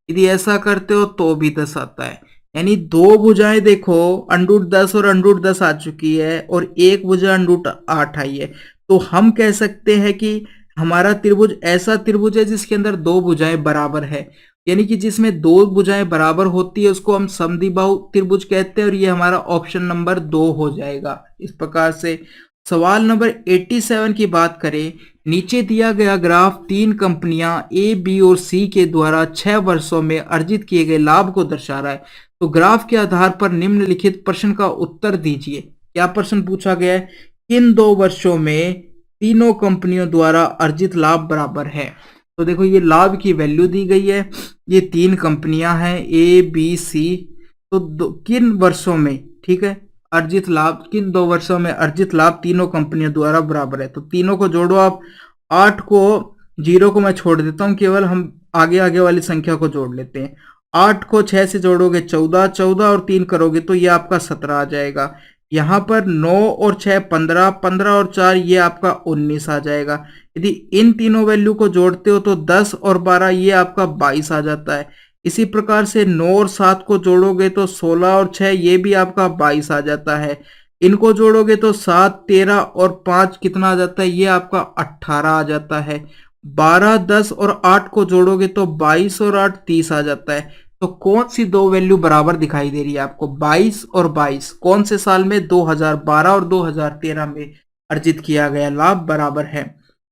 यदि ऐसा करते हो तो भी 10 आता है, यानी दो भुजाएं देखो अंडरूट 10 और अंडरूट 10 आ चुकी है, और एक भुजा अंडरूट 8 आई है। तो हम कह सकते हैं कि हमारा त्रिभुज ऐसा त्रिभुज है जिसके अंदर दो भुजाएं बराबर है, यानी कि जिसमें दो भुजाएं बराबर होती है उसको हम समद्विबाहु त्रिभुज कहते हैं, और ये हमारा ऑप्शन नंबर 2 हो जाएगा। इस प्रकार से सवाल नंबर 87 की बात करें, नीचे दिया गया ग्राफ 3 कंपनियां A, B और C के द्वारा 6 वर्षों में अर्जित किए गए लाभ को दर्शा रहा है। तो ग्राफ के आधार पर निम्नलिखित प्रश्न का उत्तर दीजिए। क्या प्रश्न पूछा गया है, किन 2 वर्षों में तीनों कंपनियों द्वारा अर्जित लाभ बराबर है। तो देखो ये लाभ की वैल्यू दी गई है, ये 3 कंपनियां हैं A, B, C। तो किन वर्षों में, ठीक है, अर्जित लाभ, किन 2 वर्षों में अर्जित लाभ तीनों कंपनियों द्वारा बराबर है। तो तीनों को जोड़ो आप, 8 को 0 को मैं छोड़ देता हूं, केवल हम आगे आगे वाली संख्या को जोड़ लेते हैं। 8 को 6 से जोड़ोगे 14, 14 और 3 करोगे तो ये आपका 17 आ जाएगा। यहाँ पर 9 और 6 15, 15 और 4 ये आपका 19 आ जाएगा। यदि इन तीनों वैल्यू को जोड़ते हो तो 10 और 12 ये आपका 22 आ जाता है। इसी प्रकार से 9 और 7 को जोड़ोगे तो 16 और 6 ये भी आपका 22 आ जाता है। इनको जोड़ोगे तो 7, 13 और 5 कितना आ जाता है, ये आपका 18 आ जाता है। 12, 10 और 8 को जोड़ोगे तो 22 और 8 30 आ जाता है। तो कौन सी दो वैल्यू बराबर दिखाई दे रही है आपको, 22 और 22 कौन से साल में, 2012 और 2013 में अर्जित किया गया लाभ बराबर है।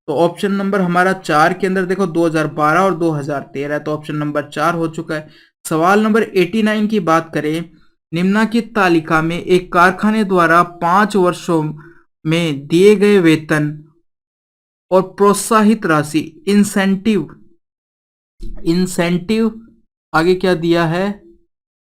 तो ऑप्शन नंबर हमारा 4 के अंदर देखो 2012 और 2013, तो ऑप्शन नंबर 4 हो चुका है। सवाल नंबर 89 की बात करें, निम्नलिखित तालिका में एक कारखाने द्वारा 5 वर्षों में दिए गए वेतन और प्रोत्साहित राशि इंसेंटिव, इंसेंटिव आगे क्या दिया है,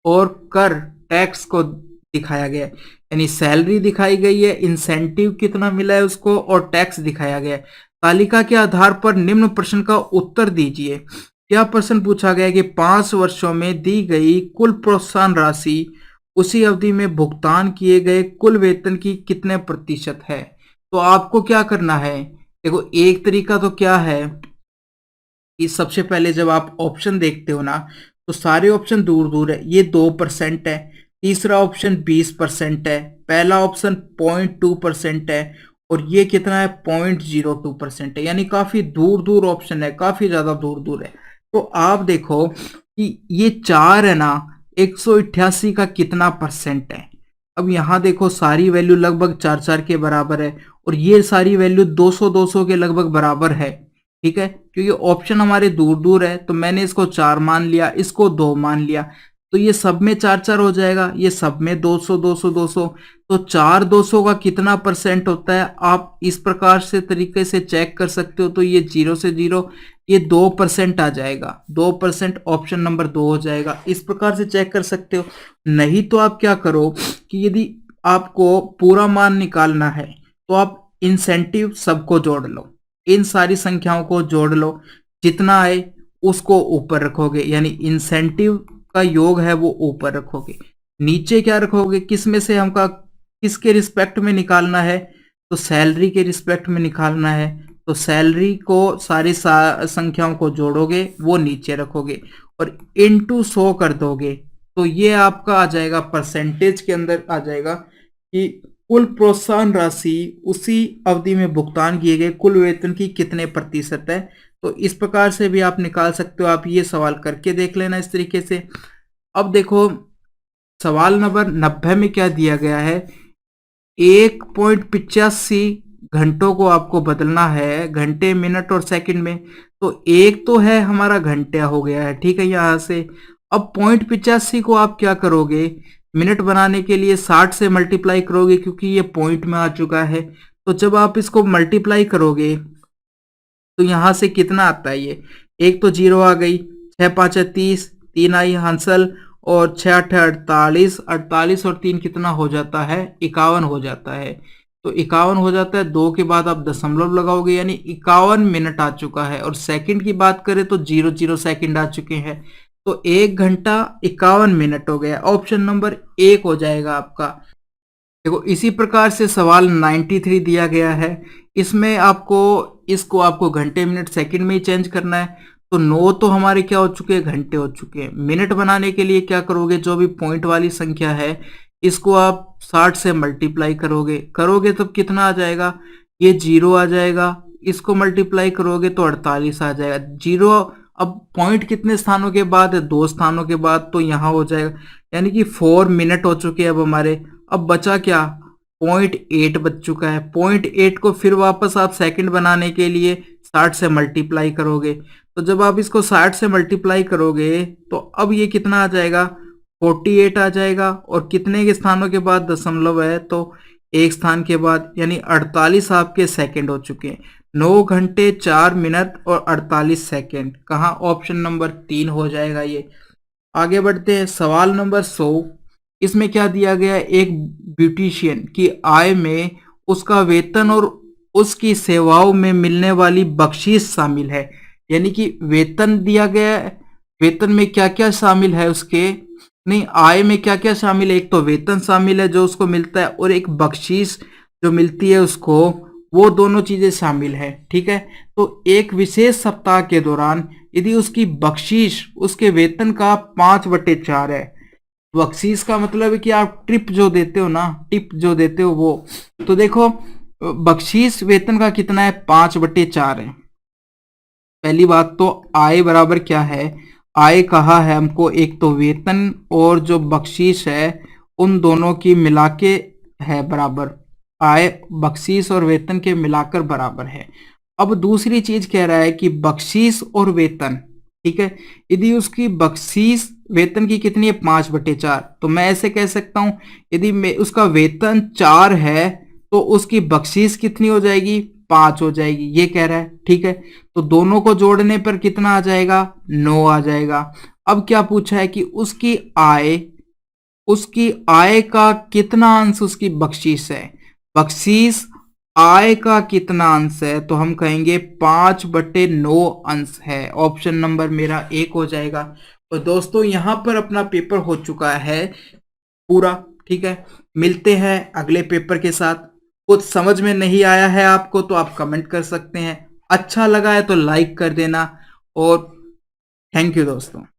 और कर टैक्स को दिखाया गया है। यानी सैलरी दिखाई गई है, इंसेंटिव कितना मिला है उसको, और टैक्स दिखाया गया है। तालिका के आधार पर निम्न प्रश्न का उत्तर दीजिए। यह प्रश्न पूछा गया कि 5 वर्षों में दी गई कुल प्रोत्साहन राशि उसी अवधि में भुगतान किए गए कुल वेतन की कितने प्रतिशत है। तो आपको क्या करना है, देखो एक तरीका तो क्या है कि सबसे पहले जब आप ऑप्शन देखते हो ना तो सारे ऑप्शन दूर दूर है, ये 2% है, तीसरा ऑप्शन 20% है, पहला ऑप्शन 0.2% है, और ये कितना है 0.02% है, यानी काफी दूर दूर ऑप्शन है, काफी ज्यादा दूर दूर है। तो आप देखो कि ये 4 है ना, 188 का कितना परसेंट है। अब यहाँ देखो सारी वैल्यू लगभग 4 के बराबर है, और ये सारी वैल्यू 200 के लगभग बराबर है। ठीक है, क्योंकि ऑप्शन हमारे दूर दूर है तो मैंने इसको 4 मान लिया, इसको 2 मान लिया, तो ये सब में 4 हो जाएगा, ये सब में 200 200 200, तो 4 200 का कितना परसेंट होता है आप इस प्रकार से तरीके से चेक कर सकते हो। तो ये 0 से 0 ये 2% आ जाएगा, 2% ऑप्शन नंबर 2 हो जाएगा। इस प्रकार से चेक कर सकते हो। नहीं तो आप क्या करो कि यदि आपको पूरा मान निकालना है तो आप इंसेंटिव सबको जोड़ लो, इन सारी संख्याओं को जोड़ लो, जितना आए उसको ऊपर रखोगे, यानी इंसेंटिव का योग है वो ऊपर रखोगे। नीचे क्या रखोगे, किस में से हमका किसके रिस्पेक्ट में निकालना है, तो सैलरी के रिस्पेक्ट में निकालना है, तो सैलरी को सारी संख्याओं को जोड़ोगे वो नीचे रखोगे और इनटू 100 कर दोगे, तो ये आपका आ जाएगा परसेंटेज के अंदर आ जाएगा कि कुल प्रोत्साहन राशि उसी अवधि में भुगतान किए गए कुल वेतन की कितने प्रतिशत है। तो इस प्रकार से भी आप निकाल सकते हो, आप ये सवाल करके देख लेना इस तरीके से। अब देखो सवाल नंबर 90 में क्या दिया गया है, 1.85 घंटों को आपको बदलना है घंटे मिनट और सेकंड में। तो एक तो है हमारा घंटा हो गया है, ठीक है, यहां से। अब 0.85 को आप क्या करोगे, मिनट बनाने के लिए 60 से मल्टीप्लाई करोगे, क्योंकि ये पॉइंट में आ चुका है। तो जब आप इसको मल्टीप्लाई करोगे तो यहां से कितना आता है, ये एक तो 0 आ गई, 6 5 30, 3 आई हंसल, और 6 8 48, 48 और 3 कितना हो जाता है, 51 हो जाता है। तो 51 हो जाता है, 2 के बाद आप दशमलव लगाओगे, यानी 51 मिनट आ चुका है। और सेकंड की बात करें तो 00 सेकंड आ चुके हैं। तो 1 घंटा 51 मिनट हो गया, ऑप्शन नंबर 1 हो जाएगा आपका। देखो इसी प्रकार से सवाल 93 दिया गया है, इसमें आपको इसको आपको घंटे मिनट सेकंड में ही चेंज करना है। तो 9 तो हमारे क्या हो चुके हैं, घंटे हो चुके हैं। मिनट बनाने के लिए क्या करोगे, जो भी पॉइंट वाली संख्या है इसको आप 60 से मल्टीप्लाई करोगे तब कितना आ जाएगा, ये 0 आ जाएगा, इसको मल्टीप्लाई करोगे तो 48 आ जाएगा। 0 अब पॉइंट कितने स्थानों के बाद है, 2 स्थानों के बाद, तो यहाँ हो जाएगा, यानी कि 4 मिनट हो चुके हैं अब हमारे। अब बचा क्या, 0.8 बच चुका है। 0.8 को फिर वापस आप सेकंड बनाने के लिए 60 से मल्टीप्लाई करोगे। तो जब आप इसको 60 से मल्टीप्लाई करोगे तो अब ये कितना आ जाएगा, 48 आ जाएगा। और कितने के स्थानों के बाद दशमलव है, तो एक स्थान के बाद, यानी 48 आपके सेकंड हो चुके हैं। 9 घंटे 4 मिनट और 48 सेकंड, कहाँ, ऑप्शन नंबर 3 हो जाएगा ये। आगे बढ़ते हैं, सवाल नंबर 100, इसमें क्या दिया गया है, एक ब्यूटिशियन की आय में उसका वेतन और उसकी सेवाओं में मिलने वाली बख्शीश शामिल है। यानी कि वेतन दिया गया है वेतन में क्या क्या शामिल है उसके, नहीं आय में क्या क्या शामिल है, एक तो वेतन शामिल है जो उसको मिलता है, और एक बख्शीश जो मिलती है उसको, वो दोनों चीजें शामिल है। ठीक है, तो एक विशेष सप्ताह के दौरान यदि उसकी बख्शीश उसके वेतन का 5/4 है, बख्शीश का मतलब है कि आप ट्रिप जो देते हो ना, टिप जो देते हो वो, तो देखो बख्शीश वेतन का कितना है, 5/4 है। पहली बात तो आय बराबर क्या है, आय कहा है हमको, एक तो वेतन और जो बख्शीश है उन दोनों की मिला के है बराबर, आय बख्शीश और वेतन के मिलाकर बराबर है। अब दूसरी चीज कह रहा है कि बख्शीश और वेतन, ठीक है, यदि उसकी बख्शीश वेतन की कितनी है, 5/4, तो मैं ऐसे कह सकता हूं यदि उसका वेतन 4 है तो उसकी बख्शीश कितनी हो जाएगी, 5 हो जाएगी, ये कह रहा है। ठीक है, तो दोनों को जोड़ने पर कितना आ जाएगा, 9 आ जाएगा। अब क्या पूछा है कि उसकी आय का कितना अंश उसकी बख्शीश है, बख्शीश आय का कितना अंश है, तो हम कहेंगे 5/9 अंश है। ऑप्शन नंबर मेरा 1 हो जाएगा। तो दोस्तों यहां पर अपना पेपर हो चुका है पूरा। ठीक है, मिलते हैं अगले पेपर के साथ। कुछ समझ में नहीं आया है आपको तो आप कमेंट कर सकते हैं, अच्छा लगा है तो लाइक कर देना, और थैंक यू दोस्तों।